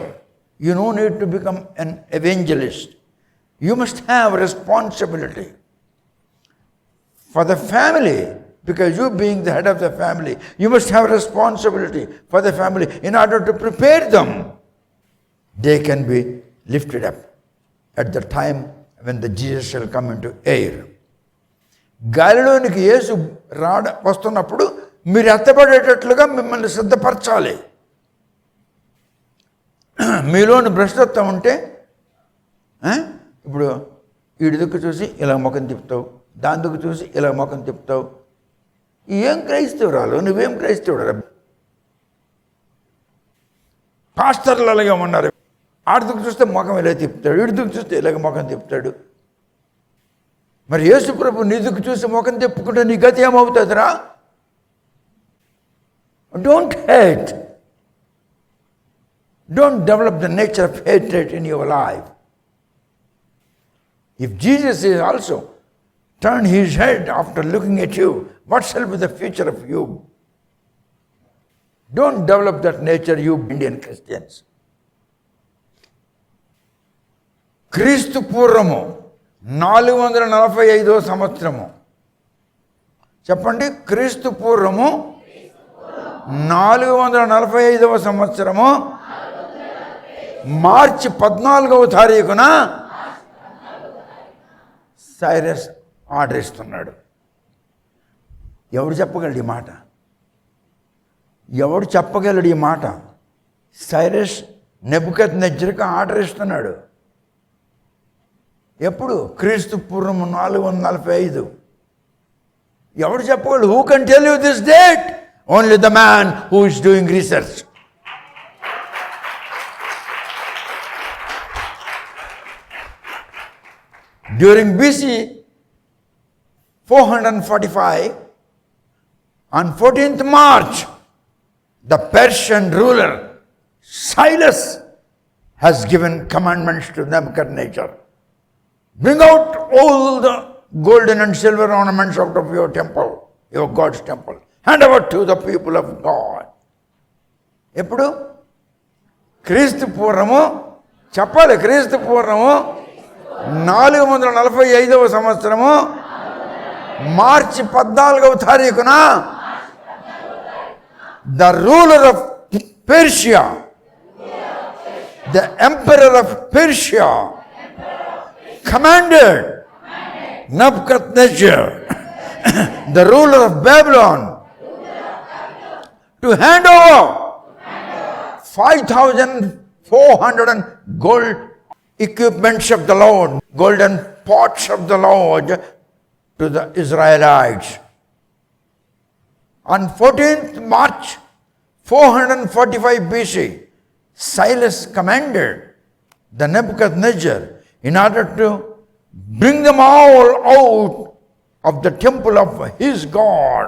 you no need to become an evangelist. You must have responsibility for the family, because you being the head of the family, you must have responsibility for the family in order to prepare them. They can be lifted up at the time when the Jesus shall come into air. గాలిలోనికి యేసు వస్తున్నప్పుడు మీరు ఎత్తబడేటట్లుగా మిమ్మల్ని సిద్ధపరచాలి. మీలోని భ్రష్టత్వం ఉంటే, ఇప్పుడు వీడి దిక్కు చూసి ఇలా ముఖం తిప్పుతావు, దాని దిక్కు చూసి ఇలా ముఖం తిప్పుతావు. ఏం క్రైస్తవురాలు, నువ్వేం క్రైస్తవుడు? పాస్టర్లు అలాగే ఉన్నారు. ఆడి దిక్కు చూస్తే ముఖం ఇలా తిప్పుతాడు, వీడి దిక్కు చూస్తే ఇలాగ ముఖం తిప్పుతాడు. మరి యేసు ప్రభు నీ దిక్కు చూసి ముఖం తిప్పుకుంటే నీ గతి ఏమవుతుందిరా? Don't hate. Don't develop the nature of hatred in your life. If Jesus is also turned his head after looking at you, what shall be the future of you? Don't develop that nature, you Indian Christians. క్రీస్తు పూర్వము 445వ సంవత్సరము. చెప్పండి, క్రీస్తు పూర్వము 445వ సంవత్సరము మార్చి 14వ తారీఖున సైరస్ ఆర్డర్ ఇస్తున్నాడు. ఎవడు చెప్పగలడు ఈ మాట? ఎవడు చెప్పగలడు ఈ మాట? సైరస్ నెబుకద్నెజర్కు ఆర్డర్ ఇస్తున్నాడు. ఎప్పుడు? క్రీస్తు పూర్వం 445. ఎవడు చెప్పగలడు? Who can tell you this date? Only the man who is doing research. During BC 445, on 14th March, the Persian ruler Cyrus has given commandments to Nebuchadnezzar. Bring out all the golden and silver ornaments out of your temple, your God's temple. Hand over to the people of God. ఎప్పుడు? క్రీస్తు పూర్వము చెప్పాలి. క్రీస్తు పూర్వము 445వ సంవత్సరము మార్చి 14వ తారీఖున the ruler of Persia, the emperor of Persia commanded Nebuchadnezzar, the ruler of Babylon, to hand over 5,400 gold equipments of the Lord, golden pots of the Lord, to the Israelites. On 14th March 445 BC, Cyrus commanded the Nebuchadnezzar in order to bring them all out of the temple of his God.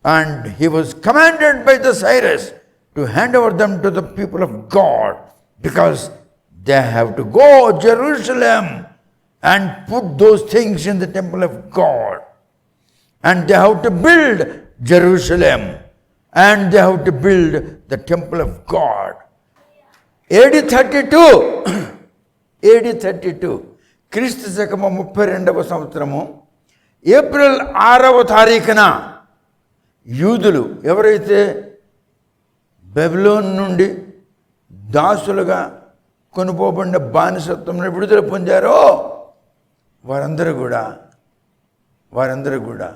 And he was commanded by the Cyrus to hand over them to the people of God, because they have to go to Jerusalem and put those things in the temple of God. And they have to build Jerusalem, and they have to build the temple of God. AD 32 క్రీస్తు శకము 32వ సంవత్సరము ఏప్రిల్ 6వ తారీఖున యూదులు ఎవరైతే బబులోను నుండి దాసులుగా కొనుపోబడిన బానిసత్వం విడుదల పొందారో వారందరూ కూడా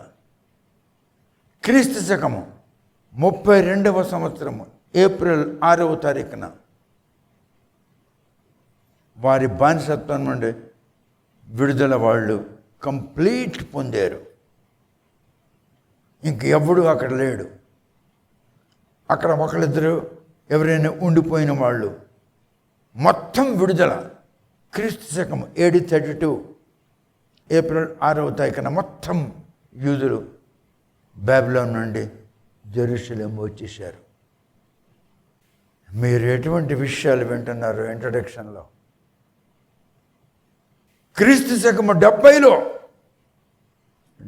క్రీస్తు శకము 32వ సంవత్సరము ఏప్రిల్ 6వ తారీఖున వారి బానిసత్వం నుండి విడుదల వాళ్ళు కంప్లీట్ పొందారు. ఇంక ఎవడు అక్కడ లేడు. అక్కడ ఒకళ్ళిద్దరు ఎవరైనా ఉండిపోయిన వాళ్ళు మొత్తం విడుదల. క్రీస్తు శకం AD 32 ఏప్రిల్ 6వ తారీఖున మొత్తం యూదులు బబులోను నుండి జెరూసలేం వచ్చేసారు. మీరు ఎటువంటి విషయాలు వింటున్నారు ఇంట్రడక్షన్లో? క్రీస్తు శకము 70లో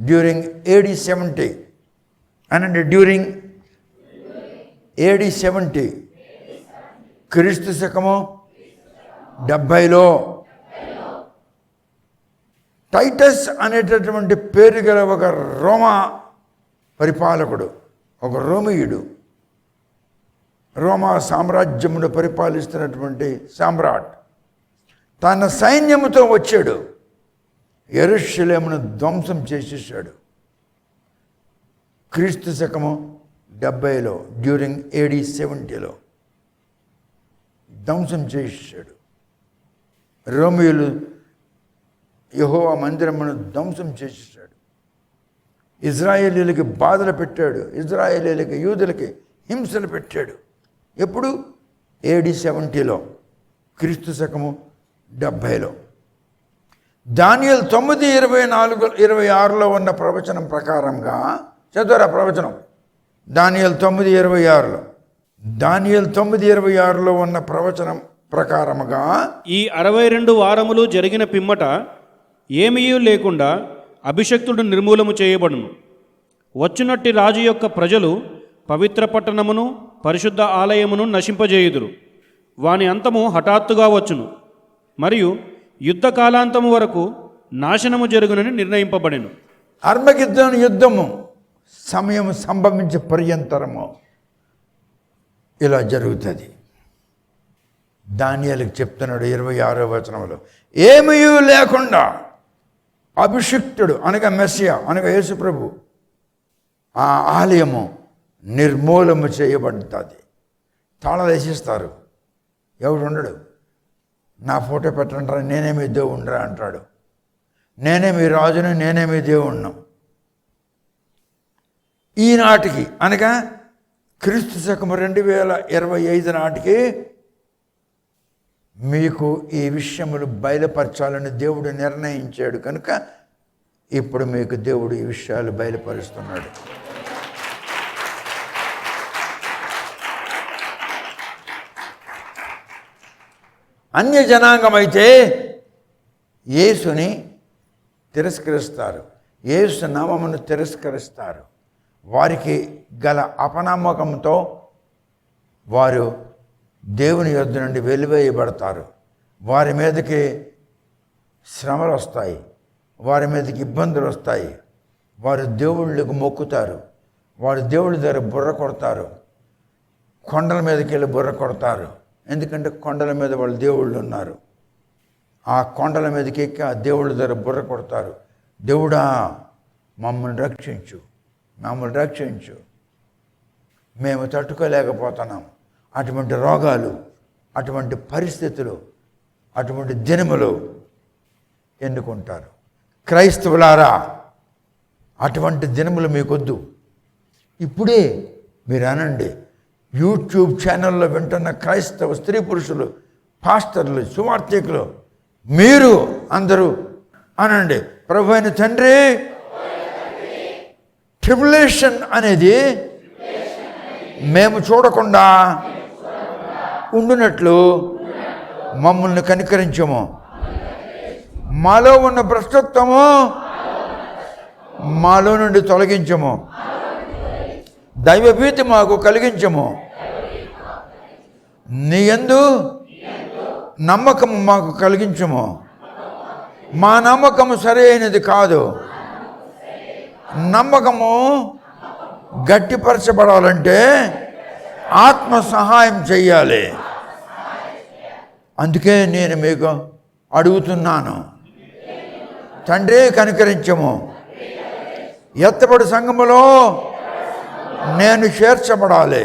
డ్యూరింగ్ AD 70 అనండి, డ్యూరింగ్ AD 70 క్రీస్తు శకము 70లో టైటస్ అనేటటువంటి పేరు గల ఒక రోమా పరిపాలకుడు, ఒక రోమియుడు, రోమా సామ్రాజ్యమును పరిపాలిస్తున్నటువంటి సామ్రాట్ తన సైన్యముతో వచ్చాడు. యెరూషలేమును ధ్వంసం చేసేసాడు. క్రీస్తు శకము 70లో డ్యూరింగ్ AD 70లో ధ్వంసం చేసేసాడు. రోమియులు యెహోవా మందిరమును ధ్వంసం చేసేసాడు. ఇజ్రాయేలీలకి బాధలు పెట్టాడు. ఇజ్రాయేలీలకి యూదులకి హింసలు పెట్టాడు. ఎప్పుడు? AD 70లో క్రీస్తు శకము 70లో. దానియేలు 9:24-26లో ఉన్న ప్రవచనం ప్రకారంగా చదువురా ప్రవచనం. దానియేలు 9:26లో, దానియేలు 9:26లో ఉన్న ప్రవచనం ప్రకారముగా ఈ 62 వారములు జరిగిన పిమ్మట ఏమీయూ లేకుండా అభిషక్తుడు నిర్మూలము చేయబడును. వచ్చినట్టి రాజు యొక్క ప్రజలు పవిత్ర పట్టణమును పరిశుద్ధ ఆలయమును నశింపజేయుదురు. వాని అంతము హఠాత్తుగా వచ్చును, మరియు యుద్ధ కాలాంతము వరకు నాశనము జరుగునని నిర్ణయింపబడెను. అర్మగిద్దోను యుద్ధము సమయం సంభవించే పర్యంతరము ఇలా జరుగుతుంది. దానియేలుకి చెప్తున్నాడు 26వ వచనంలో, ఏమీ లేకుండా అభిషిక్తుడు అనగా మెస్సియా అనగా యేసుప్రభు ఆ ఆలయము నిర్మూలము చేయబడుతుంది. తాళాలు వేసిస్తారు. ఎవడు ఉండడు. నా ఫోటో పెట్టంటారా, నేనే మీ దేవుడురా అంటాడు. నేనే మీ రాజును, నేనే మీ దేవుణ్ణు. ఈనాటికి అనగా క్రీస్తు శకము 2025 నాటికి మీకు ఈ విషయములు బయలుపరచాలని దేవుడు నిర్ణయించాడు కనుక ఇప్పుడు మీకు దేవుడు ఈ విషయాలు బయలుపరుస్తున్నాడు. అన్య జనాంగమైతే యేసుని తిరస్కరిస్తారు, యేసు నామమును తిరస్కరిస్తారు. వారికి గల అపనమ్మకంతో వారు దేవుని యొద్ద నుండి వెలివేయబడతారు. వారి మీదకి శ్రమలు వస్తాయి, వారి మీదకి ఇబ్బందులు వస్తాయి, వారు దేవుళ్ళకు మొక్కుతారు, వారు దేవుడి దగ్గర బుర్ర కొడతారు, కొండల మీదకి వెళ్ళి బుర్ర కొడతారు. ఎందుకంటే కొండల మీద వాళ్ళ దేవుళ్ళు ఉన్నారు. ఆ కొండల మీదకి ఎక్కి ఆ దేవుళ్ళ దగ్గర బుర్ర కొడతారు. దేవుడా మమ్మల్ని రక్షించు, మమ్మల్ని రక్షించు, మేము తట్టుకోలేకపోతున్నాం. అటువంటి రోగాలు, అటువంటి పరిస్థితులు, అటువంటి దినములు ఎన్నుకుంటారు. క్రైస్తవులారా, అటువంటి దినములు మీకొద్దు. ఇప్పుడే మీరు అనండి, యూట్యూబ్ ఛానల్లో వింటున్న క్రైస్తవ స్త్రీ పురుషులు, పాస్టర్లు, సువార్థికులు, మీరు అందరూ అనండి, ప్రభు అయిన తండ్రి, ట్రిబులేషన్ అనేది మేము చూడకుండా ఉండునట్లు మమ్మల్ని కనికరించము. మాలో ఉన్న భ్రష్టత్వము మాలో నుండి తొలగించము. దైవభీతి మాకు కలిగించము. నీ యందు నమ్మకము మాకు కలిగించము. మా నమ్మకము సరైనది కాదు. నమ్మకము గట్టిపరచబడాలంటే ఆత్మ సహాయం చెయ్యాలి. అందుకే నేను మీకు అడుగుతున్నాను, తండ్రి కనికరించము. ఎత్తబడి సంఘములో నేను చేర్చబడాలి.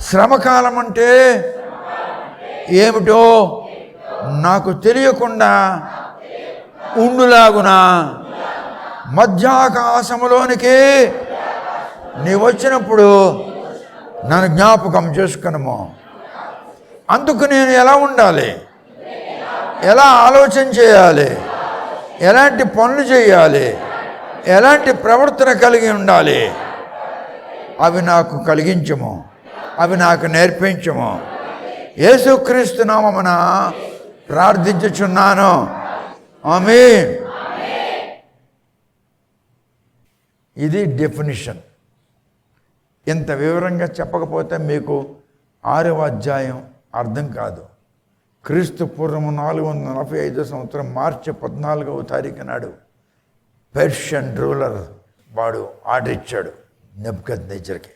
శ్రమకాలం అంటే ఏమిటో నాకు తెలియకుండా ఉండులాగున మధ్యాకాశములోనికి నీ వచ్చినప్పుడు నన్ను జ్ఞాపకం చేసుకునము. అందుకు నేను ఎలా ఉండాలి, ఎలా ఆలోచన చేయాలి, ఎలాంటి పనులు చేయాలి, ఎలాంటి ప్రవర్తన కలిగి ఉండాలి, అవి నాకు కలిగించము, అవి నాకు నేర్పించము. యేసుక్రీస్తు నామమున ప్రార్థించుచున్నాను. ఆమేన్. ఇది డెఫినిషన్. ఇంత వివరంగా చెప్పకపోతే మీకు 6వ అధ్యాయం అర్థం కాదు. క్రీస్తు పూర్వం 445 సంవత్సరం మార్చి 14వ తారీఖు నాడు పెర్షియన్ రూలర్ వాడు ఆర్డర్ ఇచ్చాడు నెబుకద్నెజర్కి.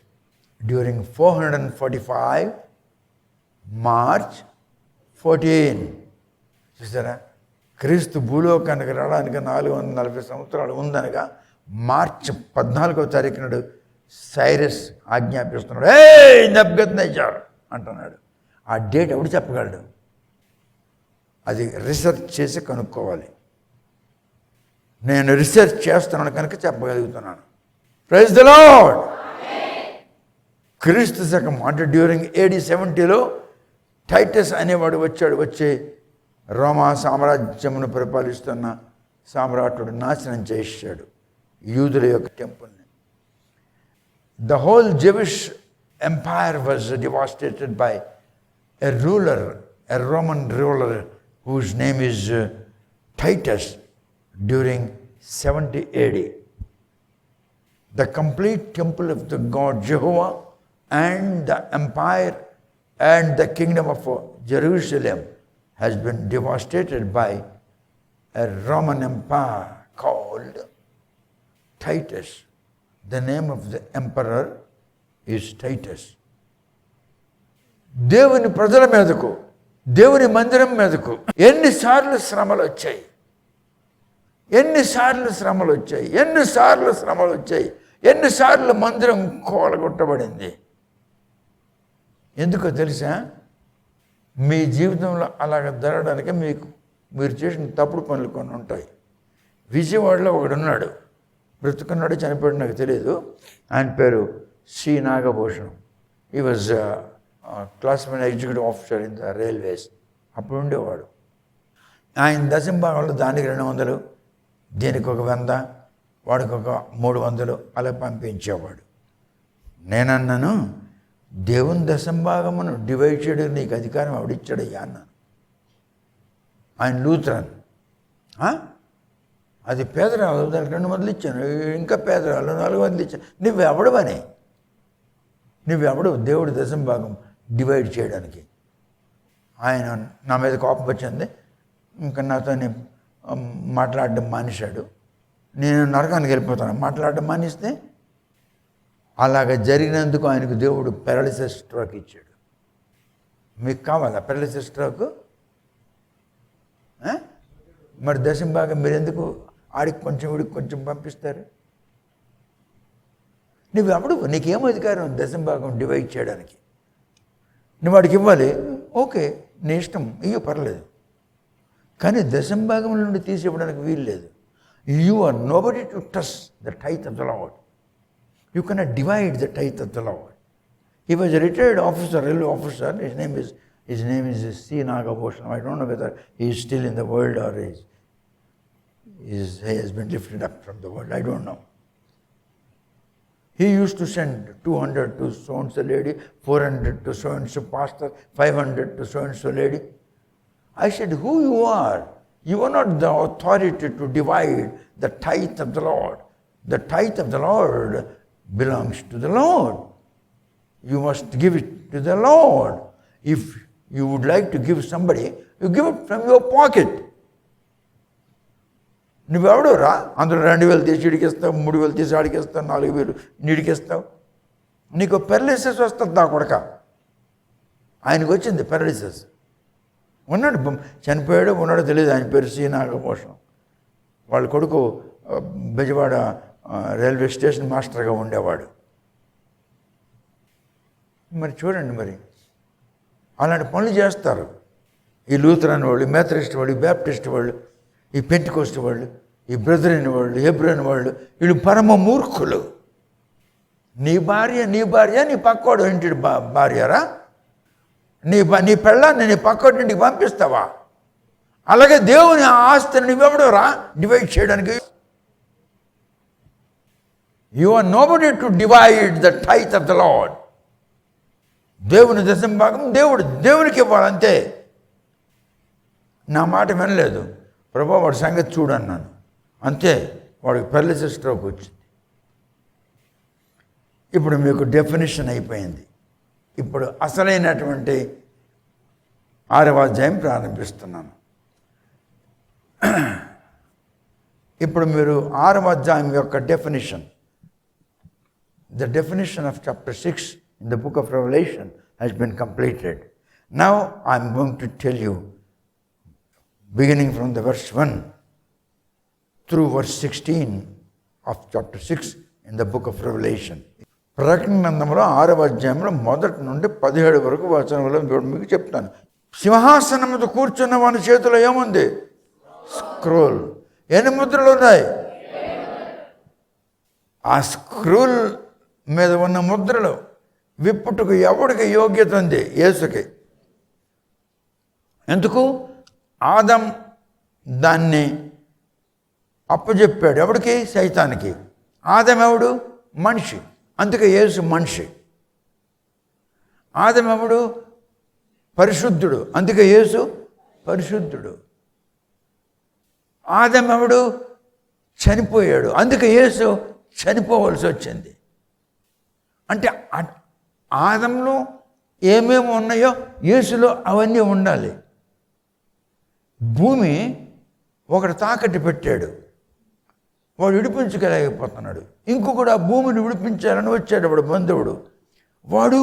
During 445 March 14. చూసారా, క్రీస్తు భూలోకానికి రావడానికి 440 సంవత్సరాలు ఉందనగా మార్చి 14వ తారీఖు నాడు సైరస్ ఆజ్ఞాపిస్తున్నాడు, ఏ నెబుకద్నెజర్ అంటున్నాడు. ఆ డేట్ ఎవడు చెప్పగలడు? అది రీసెర్చ్ చేసి కనుక్కోవాలి. నేను రీసెర్చ్ చేస్తున్నాను కనుక చెప్పగలుగుతున్నాను. Praise the lord. క్రీస్తు శకం అంటే డ్యూరింగ్ AD 70లో టైటస్ అనేవాడు వచ్చి రోమా సామ్రాజ్యమును పరిపాలిస్తున్న సామ్రాటుడు నాశనం చేశాడు యూదుల యొక్క టెంపుల్ని. The whole Jewish empire was devastated by a ruler, a Roman ruler whose name is Titus during 70 AD. The complete temple of the God Jehovah and the empire and the kingdom of Jerusalem has been devastated by a Roman empire called Titus. The name of the emperor is Titus. దేవుని ప్రజల మీదకు, దేవుని మందిరం మీదకు ఎన్నిసార్లు శ్రమలు వచ్చాయి, ఎన్నిసార్లు శ్రమలు వచ్చాయి, ఎన్నిసార్లు శ్రమలు వచ్చాయి, ఎన్నిసార్లు మందిరం కూలగొట్టబడింది. ఎందుకో తెలుసా? మీ జీవితంలో అలాగ జరగడానికి మీరు చేసిన తప్పుడు పనులు కొన్ని ఉంటాయి. విజయవాడలో ఒకడున్నాడు, బ్రతుకున్నాడు, చనిపోయాడు నాకు తెలియదు. ఆయన పేరు C Nagabhushanam. He was classman executive officer in the railways. అప్పుడు ఉండేవాడు. ఆయన దశంభాగంలో దానికి 200, దీనికి ఒక 100, వాడికి ఒక 300 అలా పంపించేవాడు. నేనన్నాను, దేవుని దశంభాగమును డివైడ్ చేయడం నీకు అధికారం ఎవడిచ్చాడయ్యా అన్నాను. ఆయన లూథరన్. అది పేదరాలు, దానికి 200 ఇచ్చాను, ఇంకా పేదరాలు 400 ఇచ్చాను. నువ్వెవడవని, నువ్వెవడు దేవుడి దశంభాగం డివైడ్ చేయడానికి? ఆయన నా మీద కోపం వచ్చింది. ఇంకా నాతోని మాట్లాడడం మానేశాడు, నేను నరకానికి వెళ్ళిపోతాను. మాట్లాడడం మానేస్తే అలాగ జరిగినందుకు ఆయనకు దేవుడు పెరాలిసిస్ స్ట్రోక్ ఇచ్చాడు. మీకు కావాలా పెరాలిసిస్ స్ట్రోక్? మరి దశంభాగం మీరు ఎందుకు ఆడికి కొంచెం వీడికి కొంచెం పంపిస్తారు? నువ్వు అప్పుడు నీకేమో అధికారం దశంభాగం డివైడ్ చేయడానికి? నువ్వు వాడికి ఇవ్వాలి, ఓకే నీ ఇష్టం, ఇయ్యో పర్లేదు. కానీ దశంభాగం నుండి తీసి ఇవ్వడానికి వీలు లేదు. You are nobody to touch the tithe of the Lord. You cannot divide the tithe of the Lord. He was a retired officer, railway officer. His name is C. Nagabhushan. I don't know whether he is still in the world or he has been lifted up from the world. I don't know. He used to send 200 to so-and-so lady, 400 to so-and-so pastor, 500 to so-and-so lady. I said, who you are? You are not the authority to divide the tithe of the Lord. The tithe of the Lord belongs to the Lord. You must give it to the Lord. If you would like to give somebody, you give it from your pocket. నువ్వెవడు రా, అందులో 2,000 తీసి ఇడికిస్తావు, 3,000 తీసి ఆడికిస్తావు, 4,000 నీడికిస్తావు. నీకు పెరాలిసిస్ వస్తుంది నా కొడక. ఆయనకు వచ్చింది పెరాలిసిస్. ఉన్నాడు, చనిపోయాడు, ఉన్నాడో తెలియదు. ఆయన పేరు సి. నాగభూషణం. వాళ్ళ కొడుకు బెజవాడ రైల్వే స్టేషన్ మాస్టర్గా ఉండేవాడు. మరి చూడండి, మరి అలాంటి పనులు చేస్తారు ఈ లూథరన్ వాళ్ళు, మెథడిస్ట్ వాళ్ళు, బ్యాప్టిస్ట్ వాళ్ళు, ఈ పెంటెకోస్ట్ వాళ్ళు, ఈ బ్రదరన్ వాళ్ళు, హెబ్రోన్ వాళ్ళు. వీళ్ళు పరమ మూర్ఖులు. నీ భార్య నీ పక్కోడు ఇంటి భార్యరా? నీ పెళ్ళాన్ని నీ పక్కోటి ఇంటికి పంపిస్తావా? అలాగే దేవుని ఆస్తిని నువ్వెవడో రా డివైడ్ చేయడానికి? You are nobody to divide the tithe of the Lord. దేవుని దశంభాగం దేవునికి ఇవ్వాలంతే. నా మాట వినలేదు, ప్రభా వాడి సంగతి చూడన్నాను, అంతే. వాడికి పెరాలిసిస్ స్ట్రోక్ వచ్చింది. ఇప్పుడు మీకు డెఫినిషన్ అయిపోయింది. ఇప్పుడు అసలైనటువంటి 6వ అధ్యాయం ప్రారంభిస్తున్నాను. ఇప్పుడు మీరు 6వ అధ్యాయం యొక్క definition, the definition of chapter 6 in the book of Revelation has been completed. Now I am going to tell you, beginning from the verse 1 through verse 16 of chapter 6 in the book of Revelation. ప్రకటన గ్రంథంలో 6వ అధ్యాయంలో 1 నుండి 17 వరకు వచనాలు మీకు చెప్తాను. సింహాసనం మీద కూర్చున్న వాని చేతిలో ఏముంది? స్క్రోల్. ఎన్ని ముద్రలు ఉన్నాయి? ఆ స్క్రోల్ మీద ఉన్న ముద్రలు విప్పుటకు ఎవడికి యోగ్యత ఉంది? యేసుకి. ఎందుకు? ఆదం దాన్ని అప్పచెప్పాడు. ఎవడికి? సైతానికి. ఆదం ఎవడు? మనిషి. అందుకే యేసు మనిషి. ఆదం ఎవడు? పరిశుద్ధుడు. అందుకే యేసు పరిశుద్ధుడు. ఆదం ఎవడు? చనిపోయాడు. అందుకే యేసు చనిపోవలసి వచ్చింది. అంటే ఆదంలో ఏమేమి ఉన్నాయో యేసులో అవన్నీ ఉండాలి. భూమి ఒకడు తాకట్టు పెట్టాడు, వాడు విడిపించలేకపోతున్నాడు. ఇంకొకడు ఆ భూమిని విడిపించాలని వచ్చాడు, వాడు బంధువుడు. వాడు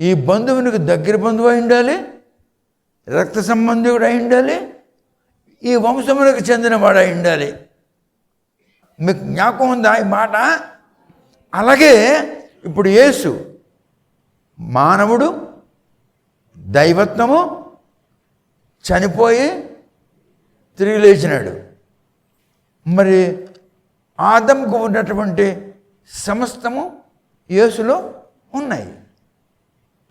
ఈ బంధువునికి దగ్గర బంధువు అయి ఉండాలి, రక్త సంబంధికుడు అయి ఉండాలి, ఈ వంశములకు చెందినవాడు అయి ఉండాలి. మీకు జ్ఞాపకం ఉందా ఈ మాట? అలాగే ఇప్పుడు యేసు మానవుడు, దైవత్వము, చనిపోయి తిరిగి లేచినాడు. మరి ఆదంకు ఉన్నటువంటి సమస్తము యేసులో ఉన్నాయి.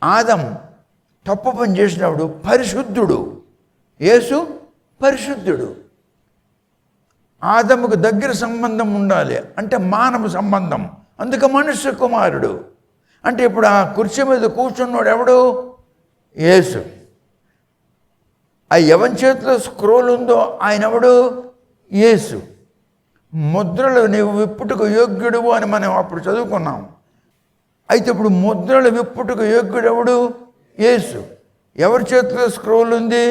ఆదం తప్పు పని చేసినప్పుడు పరిశుద్ధుడు, యేసు పరిశుద్ధుడు. ఆదముకు దగ్గర సంబంధం ఉండాలి, అంటే మానవ సంబంధం. అందుకే మనుష్య కుమారుడు. అంటే ఇప్పుడు ఆ కుర్చీ మీద కూర్చున్నాడు ఎవడు? యేసు. ఆ ఎవరి చేతిలో స్క్రోల్ ఉందో ఆయన ఎవడు? యేసు. ముద్రలు నీవు విప్పుటకు యోగ్యుడు అని మనం అప్పుడు చదువుకున్నాం. అయితే ఇప్పుడు ముద్రలు విప్పుటకు యోగ్యుడు ఎవడు? యేసు. ఎవరి చేతిలో స్క్రోల్ ఉంది?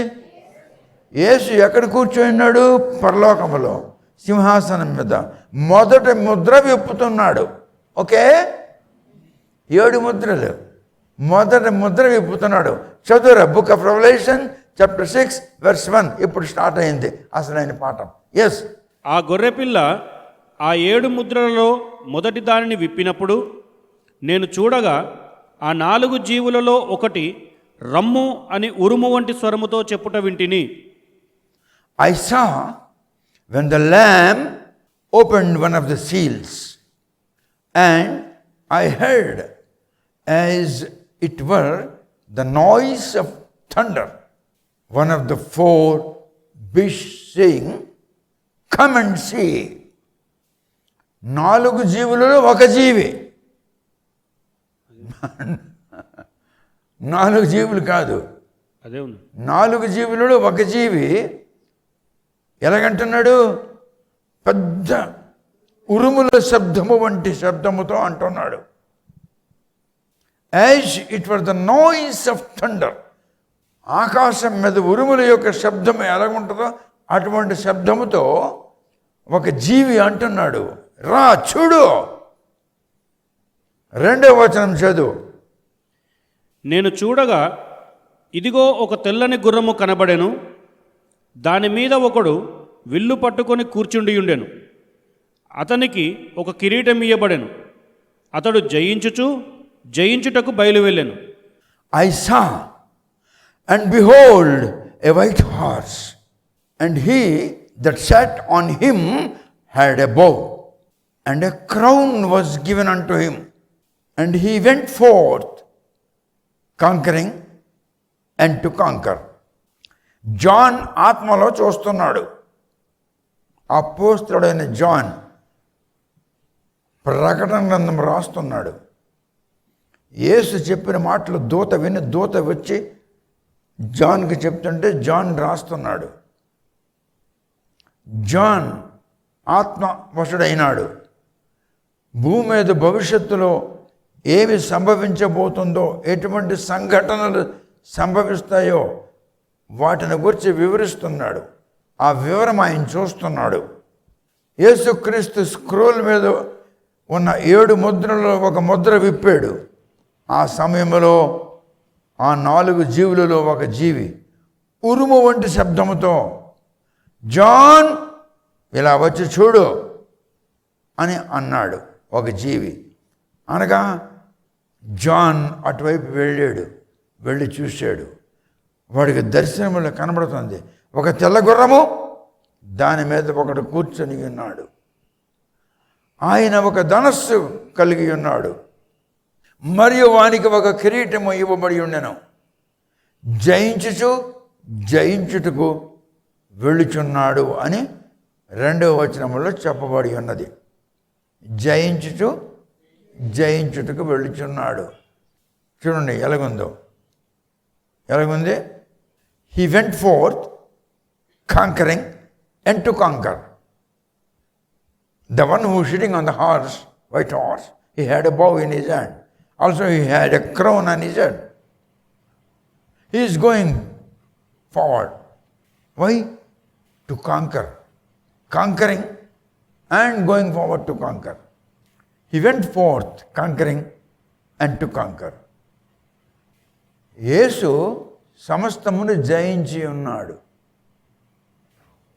యేసు ఎక్కడ కూర్చొన్నాడు? పరలోకములో సింహాసనం మీద మొదటి ముద్ర విప్పుతున్నాడు. ఓకే, 7 ముద్రలు, మొదటి ముద్ర విప్పుతున్నాడు. చదువురా, book of revolution chapter 6 verse 1. ఇప్పుడు స్టార్ట్ అయింది అసలైన పాఠం. ఎస్, ఆ గొర్రెపిల్ల ఆ 7 ముద్రలలో మొదటి దానిని విప్పినప్పుడు నేను చూడగా ఆ 4 జీవులలో ఒకటి రమ్ము అని ఉరుము వంటి స్వరముతో చెప్పుట వింటిని. I saw when the Lamb opened one of the seals, and I heard as it were the noise of thunder, one of the 4 beasts saying, come and see. 4 జీవులలో ఒక జీవి, 4 జీవులు కాదు, అదే ఉంది. 4 జీవులలో ఒక జీవి ఎలాగంటున్నాడు? పెద్ద ఉరుముల శబ్దము వంటి శబ్దముతో అంటున్నాడు. As it were the noise of thunder. ఆకాశం మీద ఉరుముల యొక్క శబ్దం ఎలాగుంటుందో అటువంటి శబ్దముతో ఒక జీవి అంటున్నాడు, రా చూడు. 2వ వచనం చదువు. నేను చూడగా ఇదిగో ఒక తెల్లని గుర్రము కనబడెను, దాని మీద ఒకడు విల్లు పట్టుకొని కూర్చుండియుండెను. అతనికి ఒక కిరీటం ఇయ్యబడెను. అతడు జయించుటకు బయలువెళ్ళెను. I saw, and behold, a white horse, and he that sat on him had a bow, and a crown was given unto him, and he went forth conquering and to conquer. John ఆత్మలో చూస్తున్నాడు. అపోస్తలుడైన జాన్ ప్రకటన గ్రంథం రాస్తున్నాడు. యేసు చెప్పిన మాటలు దూత విని దూత వచ్చి జాన్కి చెప్తుంటే జాన్ రాస్తున్నాడు. జాన్ ఆత్మవశుడైనాడు. భూమి మీద భవిష్యత్తులో ఏమి సంభవించబోతుందో, ఎటువంటి సంఘటనలు సంభవిస్తాయో వాటిని గురించి వివరిస్తున్నాడు. ఆ వివరం ఆయన చూస్తున్నాడు. యేసుక్రీస్తు స్క్రోల్ మీద ఉన్న 7 ముద్రలలో ఒక ముద్ర విప్పాడు. ఆ సమయంలో ఆ 4 జీవులలో ఒక జీవి ఉరుము వంటి శబ్దముతో, జాన్ ఇలా వచ్చి చూడు అని అన్నాడు. ఒక జీవి అనగా జాన్ అటువైపు వెళ్ళి చూశాడు. వాడికి దర్శనంలో కనబడుతుంది ఒక తెల్ల గుర్రము, దాని మీద ఒకడు కూర్చొని ఉన్నాడు. ఆయన ఒక ధనస్సు కలిగి ఉన్నాడు, మరియు వానికి ఒక కిరీటము ఇవ్వబడి ఉండెను. జయించుటకు వెళ్ళుచున్నాడు అని 2వ వచనములో చెప్పబడి ఉన్నది. జయించుటకు వెళ్ళుచున్నాడు. చూడండి ఎలాగుంది. He went forth conquering and to conquer. The one who was sitting on the horse, white horse, he had a bow in his hand. Also he had a crown on his head. He is going forward. Why? To conquer. Conquering and going forward to conquer. He went forth conquering and to conquer. యేసు సమస్తమును జయించి ఉన్నాడు.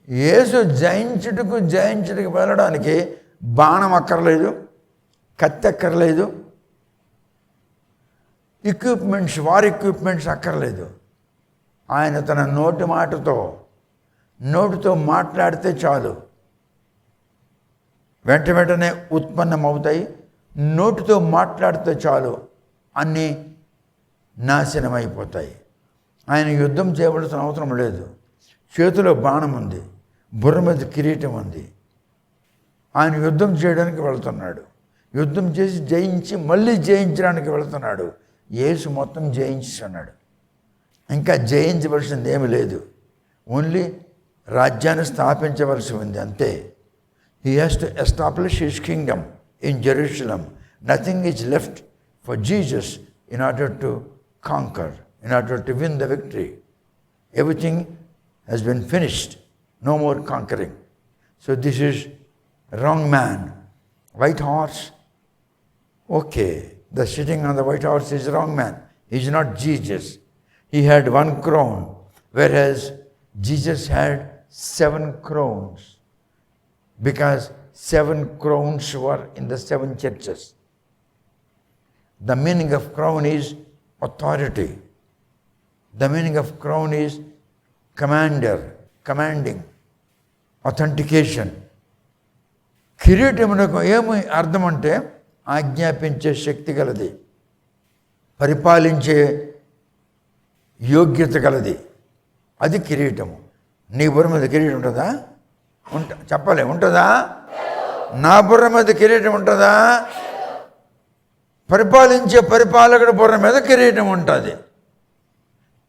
యేసు జయించుటకు వెళ్ళడానికి బాణం అక్కర్లేదు, కత్తి అక్కర్లేదు, వారి ఎక్విప్మెంట్స్ అక్కర్లేదు. ఆయన తన నోటితో మాట్లాడితే చాలు, వెంటనే ఉత్పన్నమవుతాయి. నోటితో మాట్లాడితే చాలు, అన్నీ నాశనమైపోతాయి. ఆయన యుద్ధం చేయవలసిన అవసరం లేదు. చేతిలో బాణం ఉంది, బుర్ర మీద కిరీటం ఉంది. ఆయన యుద్ధం చేయడానికి వెళుతున్నాడు. యుద్ధం చేసి జయించి మళ్ళీ జయించడానికి వెళుతున్నాడు. యేసు మొత్తం జయించున్నాడు. ఇంకా జయించవలసింది ఏమీ లేదు. ఓన్లీ రాజ్యాన్ని స్థాపించవలసి ఉంది అంతే. He has to establish his kingdom in Jerusalem. Nothing is left for Jesus in order to conquer, in order to win the victory. Everything has been finished. No more conquering. So this is wrong man. White horse. Okay, the sitting on the white horse is wrong man. He is not Jesus. He had one crown, whereas Jesus had 7 crowns. Because 7 crowns were in the 7 churches. The meaning of crown is authority. The meaning of crown is commander, commanding, authentication. కిరీటమునకు ఏమి అర్థం అంటే ఆజ్ఞాపించే శక్తి గలది, పరిపాలించే యోగ్యత గలది. అది కిరీటము. నీ బుర్ర మీద కిరీటం ఉంటుందా? చెప్పలే, ఉంటుందా? నా బుర్ర మీద కిరీటం ఉంటుందా? పరిపాలించే పరిపాలకుడి బుర్ర మీద కిరీటం ఉంటుంది.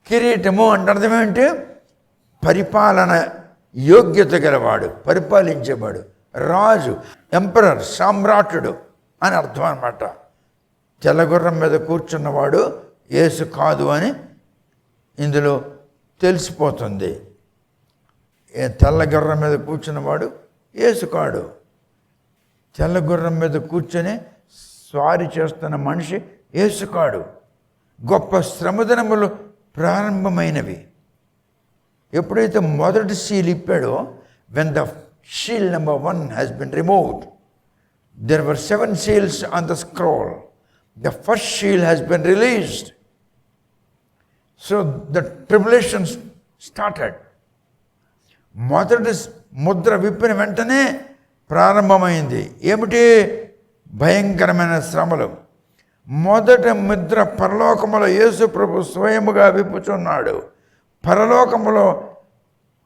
కిరీటము అంటే అర్థం ఏంటి? పరిపాలన యోగ్యత గలవాడు, పరిపాలించేవాడు, రాజు, ఎంపరర్, సామ్రాటుడు అని అర్థం అన్నమాట. తెల్లగుర్రం మీద కూర్చున్నవాడు యేసు కాదు అని ఇందులో తెలిసిపోతుంది. తెల్లగుర్రం మీద కూర్చున్నవాడు యేసు కాడు. తెల్లగుర్రం మీద కూర్చొని స్వారీ చేస్తున్న మనిషి యేసు కాడు. గొప్ప శ్రమదినములు ప్రారంభమైనవి. ఎప్పుడైతే మొదటి సీల్ ఇప్పాడో, when the seal number 1 has been removed, there were 7 seals on the scroll. The first seal has been released. So the tribulation started. మొదటి ముద్ర విప్పిన వెంటనే ప్రారంభమైంది. ఏమిటి? భయంకరమైన శ్రమలు. మొదటి ముద్ర పరలోకములో యేసు ప్రభు స్వయముగా విప్పుచున్నాడు. పరలోకములో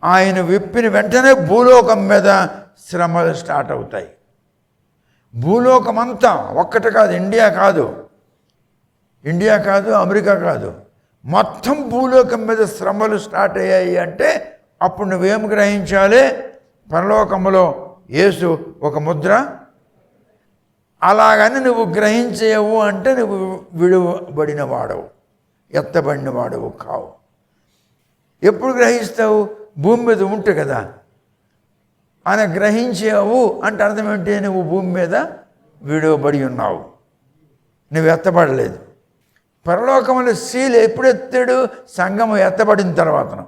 ఆయన విప్పిన వెంటనే భూలోకం మీద శ్రమలు స్టార్ట్ అవుతాయి. భూలోకం అంతా, ఒక్కటి కాదు, ఇండియా కాదు, అమెరికా కాదు, మొత్తం భూలోకం మీద శ్రమలు స్టార్ట్ అయ్యాయి. అంటే అప్పుడు నువ్వేం గ్రహించాలి? పరలోకములో యేసు ఒక ముద్ర. అలాగని నువ్వు గ్రహించేవు అంటే నువ్వు విడువబడిన వాడవు, ఎత్తబడిన వాడవు కావు. ఎప్పుడు గ్రహిస్తావు? భూమి మీద ఉంటే కదా. ఆయన గ్రహించావు అంటే అర్థం ఏంటి? నువ్వు భూమి మీద విడువబడి ఉన్నావు, నువ్వు ఎత్తబడలేదు. పరలోకముల సీల్ ఎప్పుడు ఎత్తాడు? సంఘము ఎత్తబడిన తర్వాతను.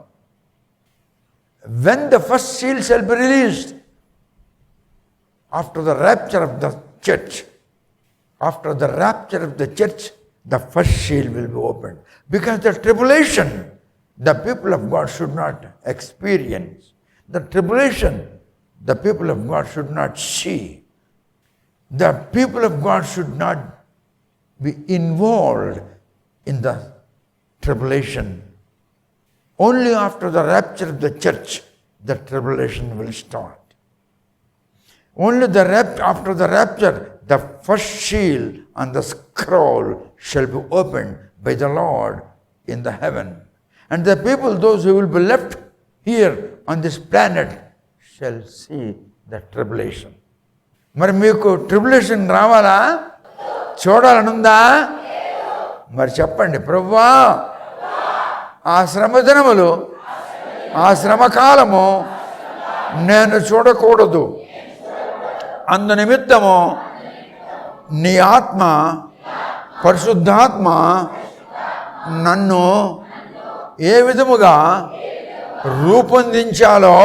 When the first seal shall be released after the rapture of the church. After the rapture of the church, the first seal will be opened. Because the tribulation the people of God should not experience. The tribulation the people of God should not see. The people of God should not be involved in the tribulation. Only after the rapture of the church, the tribulation will start. Only after the rapture, the first seal on the scroll shall be opened by the Lord in the heaven. And the people, those who will be left here on this planet, shall see the tribulation. మరి మీకు ట్రిబులేషన్ రావాలా? చూడాలనుందా? మరి చెప్పండి, ప్రభువా ఆ శ్రమ దినములు, ఆ శ్రమకాలము నేను చూడకూడదు. అందు నిమిత్తము నీ ఆత్మ, పరిశుద్ధాత్మ నన్ను ఏ విధముగా రూపొందించాలో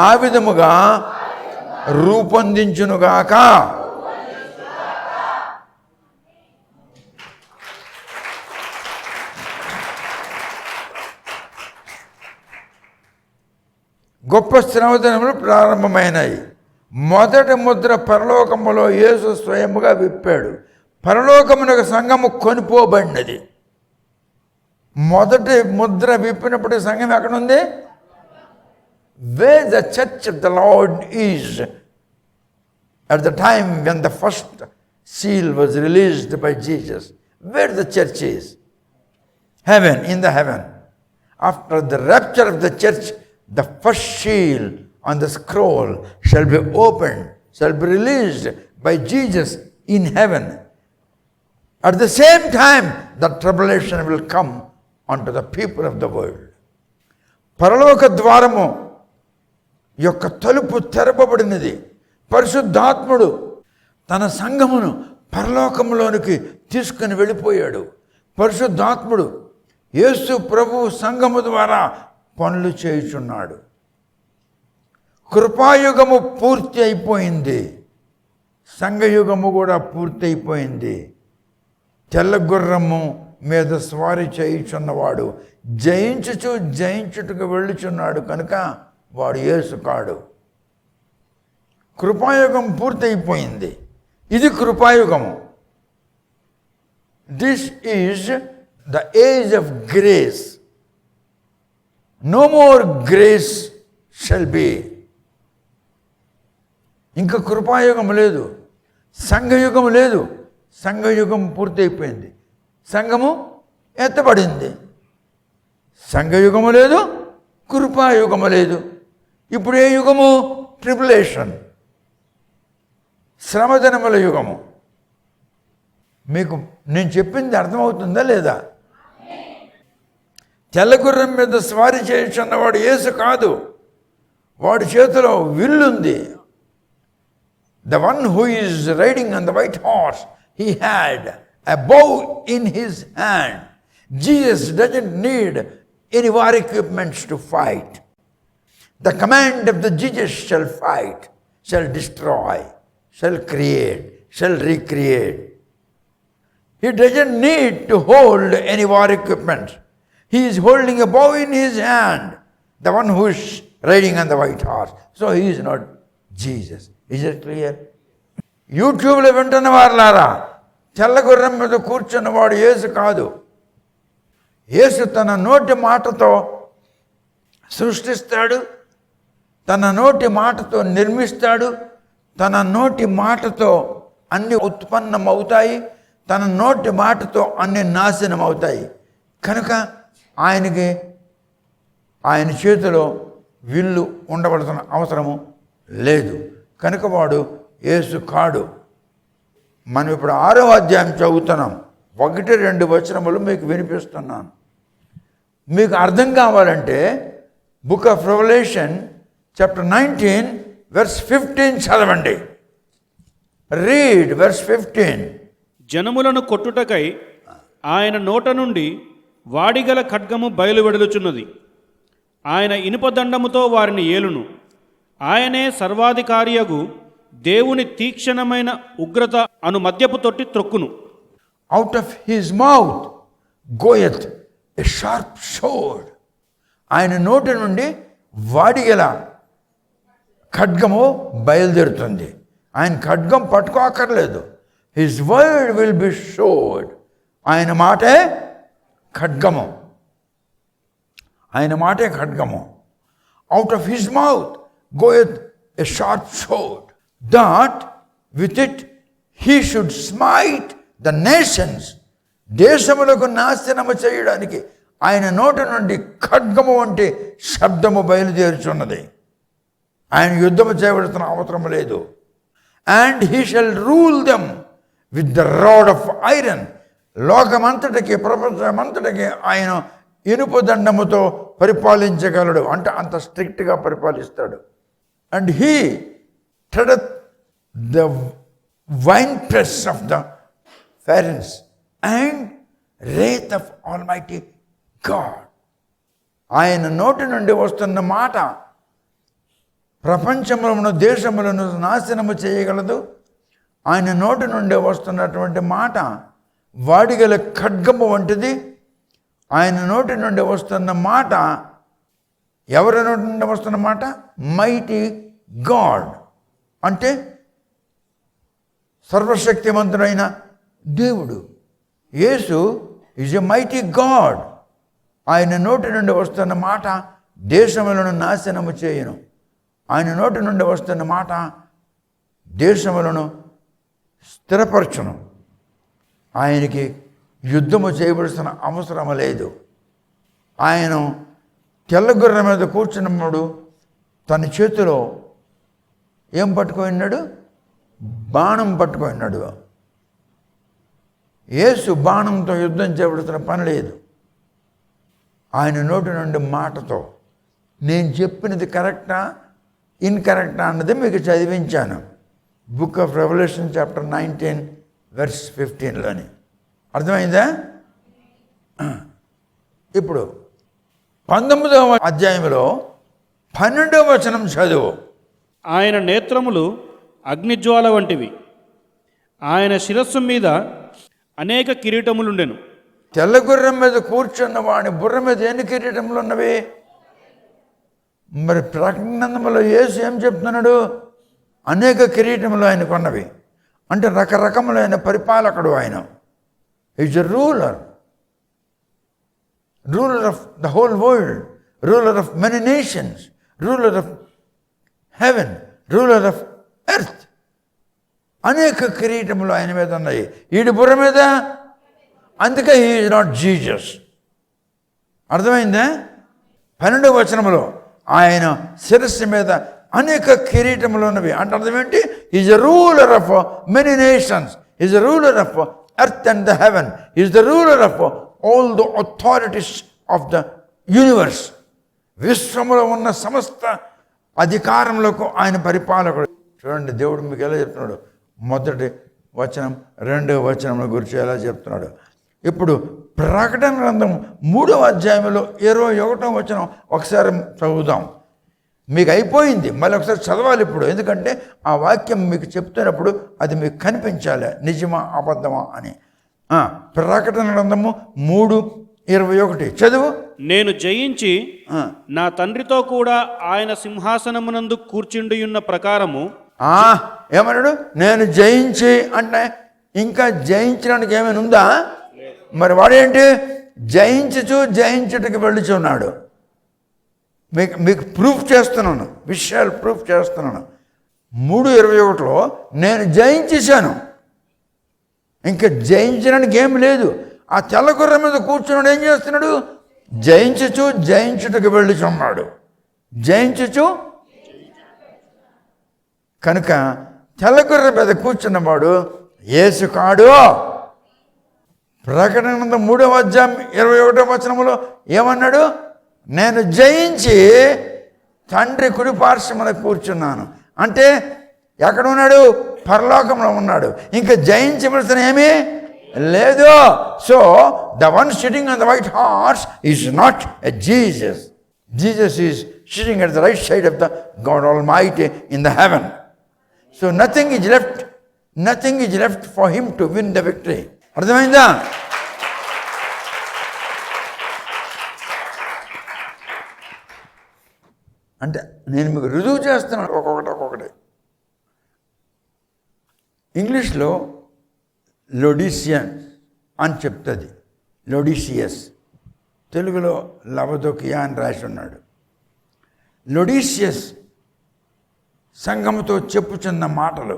ఆ విధముగా రూపొందించునుగాక. గొప్ప శ్రమదినములు ప్రారంభమైనాయి. మొదటి ముద్ర పరలోకములో యేసు స్వయముగా విప్పాడు. పరలోకమునకు సంఘము కొనిపోబడినది. మొదటి ముద్ర విప్పినప్పుడు సంఘం ఎక్కడుంది? Where the church of the Lord is at the time when the first seal was released by Jesus. Where the church is? Heaven, in the heaven. After the rapture of the church, the first seal on the scroll shall be opened, shall be released by Jesus in heaven. At the same time, the tribulation will come unto the people of the world. పరలోక ద్వారము యొక్క తలుపు తెరపబడినది. పరిశుద్ధాత్ముడు తన సంఘమును పరలోకంలోనికి తీసుకుని వెళ్ళిపోయాడు. పరిశుద్ధాత్ముడు యేసు ప్రభువు సంఘము ద్వారా పనులు చేయుచున్నాడు. కృపాయుగము పూర్తి అయిపోయింది. సంఘయుగము కూడా పూర్తి అయిపోయింది. తెల్ల గుర్రము మీద స్వారీ చేయుచున్నవాడు జయించుటకు వెళ్ళుచున్నాడు కనుక వాడు యేసు కాడు. కృపాయుగం పూర్తయిపోయింది. ఇది కృపాయుగము. This is the age of grace. No more grace shall be. ఇంకా కృపాయుగం లేదు, సంఘయుగం లేదు. సంఘయుగం పూర్తయిపోయింది. సంఘము ఎత్తబడింది. సంఘయుగము లేదు, కృపాయుగము లేదు. ఇప్పుడు ఏ యుగము? ట్రిబులేషన్, శ్రమదినముల యుగము. మీకు నేను చెప్పింది అర్థమవుతుందా లేదా? తెల్లగుర్రం మీద స్వారీ చేయుచున్నవాడు యేసు కాదు. వాడి చేతిలో విల్లుంది. The one who is riding on the white horse, he had a bow in his hand. Jesus doesn't need any war equipments to fight. The command of the Jesus shall fight, shall destroy, shall create, shall recreate. He doesn't need to hold any war equipment. He is holding a bow in his hand, the one who is riding on the white horse. So he is not Jesus. Is it clear? యూట్యూబ్లో వింటున్న వారులారా, తెల్ల గుర్రం మీద కూర్చున్నవాడు యేసు కాదు. యేసు తన నోటి మాటతో సృష్టిస్తాడు, తన నోటి మాటతో నిర్మిస్తాడు, తన నోటి మాటతో అన్ని ఉత్పన్నమవుతాయి, తన నోటి మాటతో అన్ని నాశనం అవుతాయి. కనుక ఆయన చేతిలో విల్లు ఉండవలసిన అవసరము లేదు. కనుక వాడు యేసు కాడు. మనం ఇప్పుడు 6వ అధ్యాయం చదువుతున్నాం. 1-2 వచనములు మీకు వినిపిస్తున్నాను. మీకు అర్థం కావాలంటే book of revolution chapter 19 verse 15 చదవండి. Read verse 15. జనములను కొట్టుటకై ఆయన నోట నుండి వాడిగల ఖడ్గము బయలువెడలుచున్నది. ఆయన ఇనుపదండముతో వారిని ఏలును. ఆయనే సర్వాధికారియగు దేవుని తీక్షణమైన ఉగ్రత అను మద్యపు తొట్టి త్రొక్కును. Out of his mouth goeth a sharp sword. ఆయన నోటి నుండి వాడిగల ఖడ్గము బయలుదేరుతుంది. ఆయన ఖడ్గం పట్టుకోకర్లేదు. His word will be sword. ఆయన మాటే ఖడ్గము. ఆయన మాటే ఖడ్గము. Out of his mouth goeth a sharp sword, that with it he should smite the nations. దేశములకు నాశనము చేయడానికి ఆయన నోటి నుండి ఖడ్గము వంటి శబ్దము బయలుదేరుచున్నది. ఆయన యుద్ధము చేయవలసిన అవసరం లేదు. And he shall rule them with the rod of iron. లోకమంతటికి, ప్రపంచమంతటికి ఆయన ఇనుప దండముతో పరిపాలించగలడు. అంటే అంత స్ట్రిక్ట్గా పరిపాలిస్తాడు. And he treadeth the winepress of the Pharisees and wrath of Almighty God. ఆయన నోటి నుండి వస్తున్న మాట ప్రపంచములను, దేశములను నాశనము చేయగలదు. ఆయన నోటి నుండి వస్తున్నటువంటి మాట వాడిగల ఖడ్గము వంటిది. ఆయన నోటి నుండి వస్తున్న మాట, ఎవరి నోటి నుండి వస్తున్న మాట? మైటీ గాడ్, అంటే సర్వశక్తిమంతుడైన దేవుడు. యేసు ఈజ్ ఎ మైటీ గాడ్. ఆయన నోటి నుండి వస్తున్న మాట దేశములను నాశనము చేయను. ఆయన నోటి నుండి వస్తున్న మాట దేశములను స్థిరపరచును. ఆయనకి యుద్ధము చేయవలసిన అవసరం లేదు. ఆయన తెల్లగుర్ర మీద కూర్చున్నప్పుడు తన చేతిలో ఏం పట్టుకున్నాడు? బాణం పట్టుకున్నాడు. యేసు బాణంతో యుద్ధం చేయవలసిన పని లేదు. ఆయన నోటి నుండి మాటతో నేను చెప్పినది కరెక్టా ఇన్కరెక్టా అన్నది మీకు చదివించాను. Book of revolution chapter 19 verse 15లోని. అర్థమైందా? ఇప్పుడు 19వ అధ్యాయంలో 12వ వచనం చదువు. ఆయన నేత్రములు అగ్నిజ్వాల వంటివి, ఆయన శిరస్సు మీద అనేక కిరీటములుండెను. తెల్ల గుర్రం మీద కూర్చున్న వాడి బుర్ర మీద ఎన్ని కిరీటములు ఉన్నవి? మరి ప్రకటనలో యేసు ఏం చెప్తున్నాడు? అనేక కిరీటములు ఆయనకు ఉన్నవి. అంటే రకరకములైన పరిపాలకుడు ఆయన. Is a ruler of the whole world, ruler of many nations, ruler of heaven, ruler of earth. అనేక కిరీటములు ఆయన మీద ఉన్నాయి. ఈడి బుర్ర మీద. అందుకే హీ ఈజ్ నాట్ జీసస్. అర్థమైందా? 12వ వచనంలో ఆయన శిరస్సు మీద అనేక కిరీటములు ఉన్నవి అంటే అర్థం ఏంటి? Is a ruler of many nations, is a ruler of earth and the heaven, is the ruler of all the authorities of the universe. విశ్వములో ఉన్న సమస్త అధికారములకు ఆయన పరిపాలకుడు. చూడండి, దేవుడు మీకు ఎలా చెప్తున్నాడు? మొదటి వచనం 2వ వచనం గురించి ఎలా చెప్తున్నాడు? ఇప్పుడు ప్రకటన గ్రంథం 3వ అధ్యాయంలో 21వ వచనం ఒకసారి చదువుదాం. మీకు అయిపోయింది, మళ్ళీ ఒకసారి చదవాలి ఇప్పుడు. ఎందుకంటే ఆ వాక్యం మీకు చెప్తున్నప్పుడు అది మీకు కనిపించాలి, నిజమా అబద్ధమా అని. ప్రకటన గ్రంథము 3:21 చదువు. నేను జయించి నా తండ్రితో కూడా ఆయన సింహాసనమునందు కూర్చుండియున్న ప్రకారము. ఏమన్నాడు? నేను జయించి అంటే ఇంకా జయించడానికి ఏమైనా ఉందా? మరి వాడేంటి? జయించుటకు వెళ్ళుచున్నాడు. మీకు ప్రూఫ్ చేస్తున్నాను, విషయాలు ప్రూఫ్ చేస్తున్నాను. 3:21లో నేను జయించేశాను, ఇంకా జయించడానికి ఏం లేదు. ఆ తెల్ల గుర్రం మీద కూర్చున్నాడు. ఏం చేస్తున్నాడు? జయించుటకు వెళ్ళుచున్నాడు. జయించుచు. కనుక తెల్ల గుర్రం మీద కూర్చున్నవాడు యేసు కాడు. ప్రకటన 3వ అధ్యాయం 21వ వచనంలో ఏమన్నాడు? నేను జయించి తండ్రి కుడి పార్శ్వమున కూర్చున్నాను. అంటే ఎక్కడ ఉన్నాడు? పరలోకంలో ఉన్నాడు. ఇంకా జయించవలసిన ఏమీ లేదు. So the one sitting on the white horse is not a Jesus. Jesus is sitting at the right side of the God almighty in the heaven. So nothing is left for him to win the victory. అర్థమైందా? అంటే నేను మీకు రుజువు చేస్తున్నాను ఒక్కొక్కటి. ఇంగ్లీష్లో లొడిసియన్ అని చెప్తుంది, లొడిసియస్. తెలుగులో లవదొకియా అని రాసి ఉన్నాడు. లొడిసియస్ సంఘముతో చెప్పుచున్న మాటలు.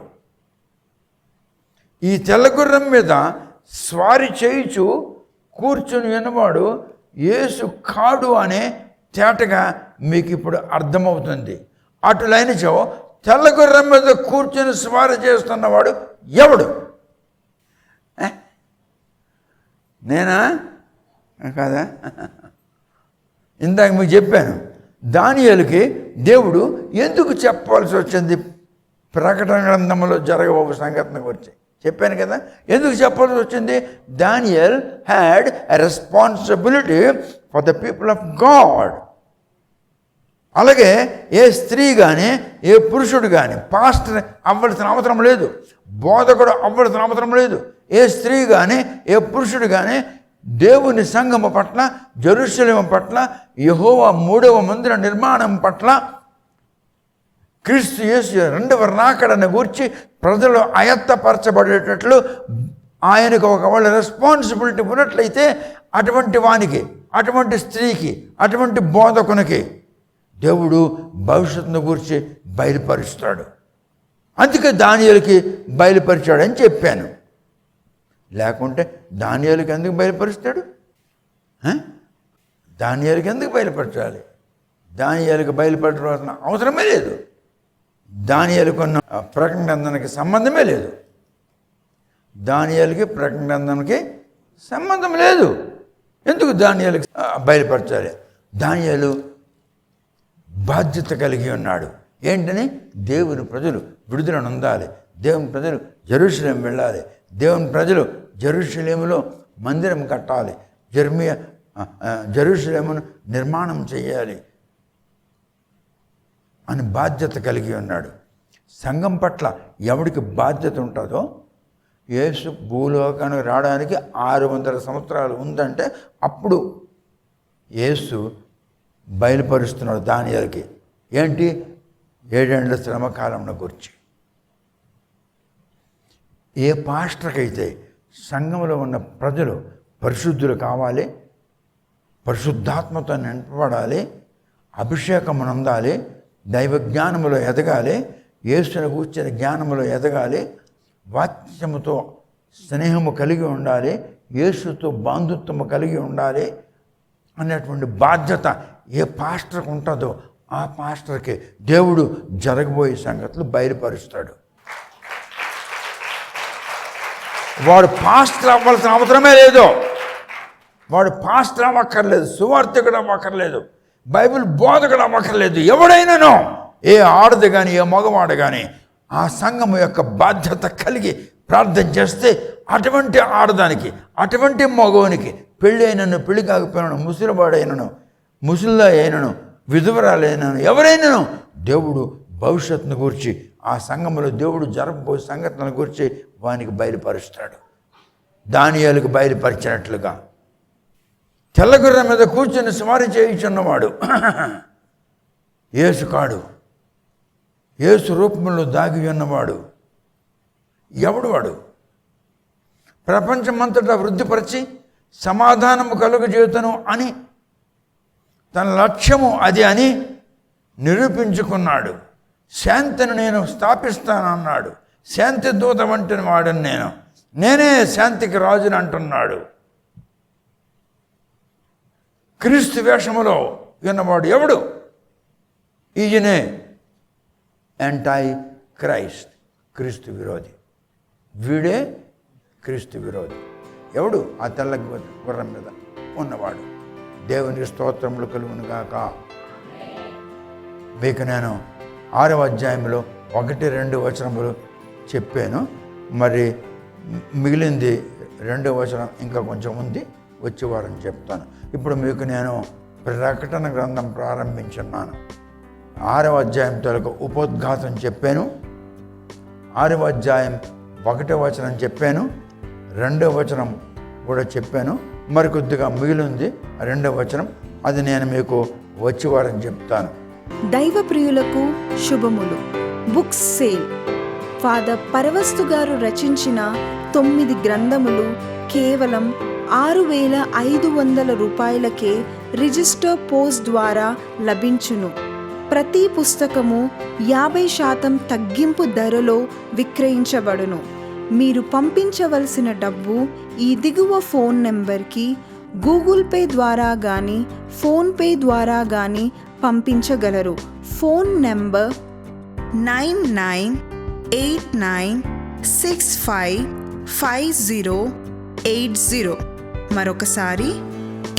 ఈ తెల్లగుర్రం మీద స్వారీ చేయుచు కూర్చుని విన్నవాడు యేసు కాడు అనే తేటగా మీకు ఇప్పుడు అర్థమవుతుంది. అటులైనచో తెల్లగుర్రం మీద కూర్చొని స్వారీ చేస్తున్నవాడు ఎవడు? నేనా? కాదా? ఇందాక మీకు చెప్పాను, దానియేలుకి దేవుడు ఎందుకు చెప్పాల్సి వచ్చింది ప్రకటన గ్రంథంలో జరగబోయే సంఘటన గురించి చెప్పాను కదా. ఎందుకు చెప్పాల్సి వచ్చింది? Daniel had a responsibility for the people of God. అలాగే ఏ స్త్రీ కానీ ఏ పురుషుడు కానీ పాస్టర్ అవ్వాల్సిన అవసరం లేదు, బోధకుడు అవ్వాల్సిన అవసరం లేదు. ఏ స్త్రీ కానీ ఏ పురుషుడు కానీ దేవుని సంఘము పట్ల, జెరూసలేము పట్ల, యెహోవా 3వ మందిర నిర్మాణం పట్ల, క్రీస్తు యేసు 2వ రాకడను గూర్చి ప్రజలు ఆయత్తపరచబడేటట్లు ఆయనకు ఒకవేళ రెస్పాన్సిబిలిటీ ఉన్నట్లయితే అటువంటి వానికి, అటువంటి స్త్రీకి, అటువంటి బోధకునికి దేవుడు భవిష్యత్తును గురించి బయలుపరుస్తాడు. అందుకే దానియేలుకి బయలుపరిచాడని చెప్పాను. లేకుంటే దానియేలుకి ఎందుకు బయలుపరుస్తాడు? దానియేలుకి ఎందుకు బయలుపరచాలి? దానియేలుకి బయలుపరచాల్సిన అవసరమే లేదు. దానియేలుకున్న ప్రకటన గ్రంథానికి సంబంధమే లేదు. దానియేలుకి ప్రకటన గ్రంథానికి సంబంధం లేదు. ఎందుకు దానియేలుకి బయలుపరచాలి? దానియేలు బాధ్యత కలిగి ఉన్నాడు. ఏంటని? దేవుని ప్రజలు విడుదల నొందాలి, దేవుని ప్రజలు జెరూషలేం వెళ్ళాలి, దేవుని ప్రజలు జెరూషలేములో మందిరం కట్టాలి, జెరూషలేమును నిర్మాణం చేయాలి అని బాధ్యత కలిగి ఉన్నాడు. సంఘం పట్ల ఎవడికి బాధ్యత ఉంటుందో, యేసు భూలోకానికి రావడానికి 600 సంవత్సరాలు ఉందంటే అప్పుడు యేసు బయలుపరుస్తున్నాడు దానియేలుకి. ఏంటి? 7 ఏళ్ల శ్రమకాలంను గురించి. ఏ పాస్టర్కి అయితే సంఘంలో ఉన్న ప్రజలు పరిశుద్ధులు కావాలి, పరిశుద్ధాత్మతో నింపబడాలి, అభిషేకం పొందాలి, దైవ జ్ఞానములో ఎదగాలి, యేసుని కూర్చిన జ్ఞానములో ఎదగాలి, వాక్యముతో స్నేహము కలిగి ఉండాలి, యేసుతో బాంధుత్వము కలిగి ఉండాలి అనేటువంటి బాధ్యత ఏ పాస్టర్కి ఉంటుందో ఆ పాస్టర్కి దేవుడు జరగబోయే సంగతులు బయలుపరుస్తాడు. వాడు పాస్టర్ అవ్వాల్సిన అవసరమే లేదు, వాడు పాస్టర్ అవ్వక్కర్లేదు, సువార్థికుడు అవ్వక్కర్లేదు, బైబిల్ బోధకుడు అవ్వక్కర్లేదు. ఎవడైనానో, ఏ ఆడది కానీ ఏ మగవాడు కానీ ఆ సంఘము యొక్క బాధ్యత కలిగి ప్రార్థన చేస్తే అటువంటి ఆడదానికి, అటువంటి మగవానికి, పెళ్ళి అయినను, పెళ్లి కాకపోయినను, ముసలివాడైనను, ముసలిదా అయినను, విధవరాలైనను, ఎవరైనాను దేవుడు భవిష్యత్తును గురించి, ఆ సంఘంలో దేవుడు జరగబోయే సంఘటనల గురించి వానికి బయలుపరుస్తాడు. దానియేలుకు బయలుపరిచినట్లుగా. తెల్లగుర్ర మీద కూర్చొని స్వారీ చేయించున్నవాడు యేసు కాడు, యేసు రూపంలో దాగి ఉన్నవాడు. ఎవడు వాడు? ప్రపంచమంతటా వృద్ధిపరిచి సమాధానము కలుగజేయుటను అని తన లక్ష్యము అది అని నిరూపించుకున్నాడు. శాంతిని నేను స్థాపిస్తానన్నాడు. శాంతి దూత వంటి వాడని నేనే శాంతికి రాజుని అంటున్నాడు. క్రీస్తు వేషములో ఉన్నవాడు ఎవడు? ఈయనే యాంటై క్రైస్ట్, క్రీస్తు విరోధి. వీడే క్రీస్తు విరోధి. ఎవడు? ఆ తెల్ల గుర్రం మీద ఉన్నవాడు. దేవునికి స్తోత్రములు కలుగును గాక. మీకు నేను 6వ అధ్యాయంలో 1-2 వచనములు చెప్పాను. మరి మిగిలింది 2వ వచనం ఇంకా కొంచెం ఉంది, వచ్చే వారం చెప్తాను. ఇప్పుడు మీకు నేను ప్రకటన గ్రంథం ప్రారంభించున్నాను. 6వ అధ్యాయం తొలగ ఉపోద్ఘాతం చెప్పాను, 6వ అధ్యాయం 1వ వచనం చెప్పాను, 2వ వచనం కూడా చెప్పాను. మరి కొద్దిగా మిగిలింది 2వ వచనం, అది నేను మీకు వచ్చే వారం చెప్తాను. దైవ ప్రియులకు శుభములు. Books sale. ఫాదర్ పరవస్తు గారు రచించిన 9 గ్రంథములు కేవలం 6,500 రూపాయలకే రిజిస్టర్ పోస్ట్ ద్వారా లభించును. ప్రతి పుస్తకము 50% తగ్గింపు ధరలో విక్రయించబడును. మీరు పంపించవలసిన డబ్బు ఈ దిగువ ఫోన్ నెంబర్కి గూగుల్ పే ద్వారా కానీ ఫోన్పే ద్వారా కానీ పంపించగలరు. Phone number 9989655080. మరొకసారి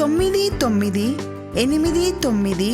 9989655080.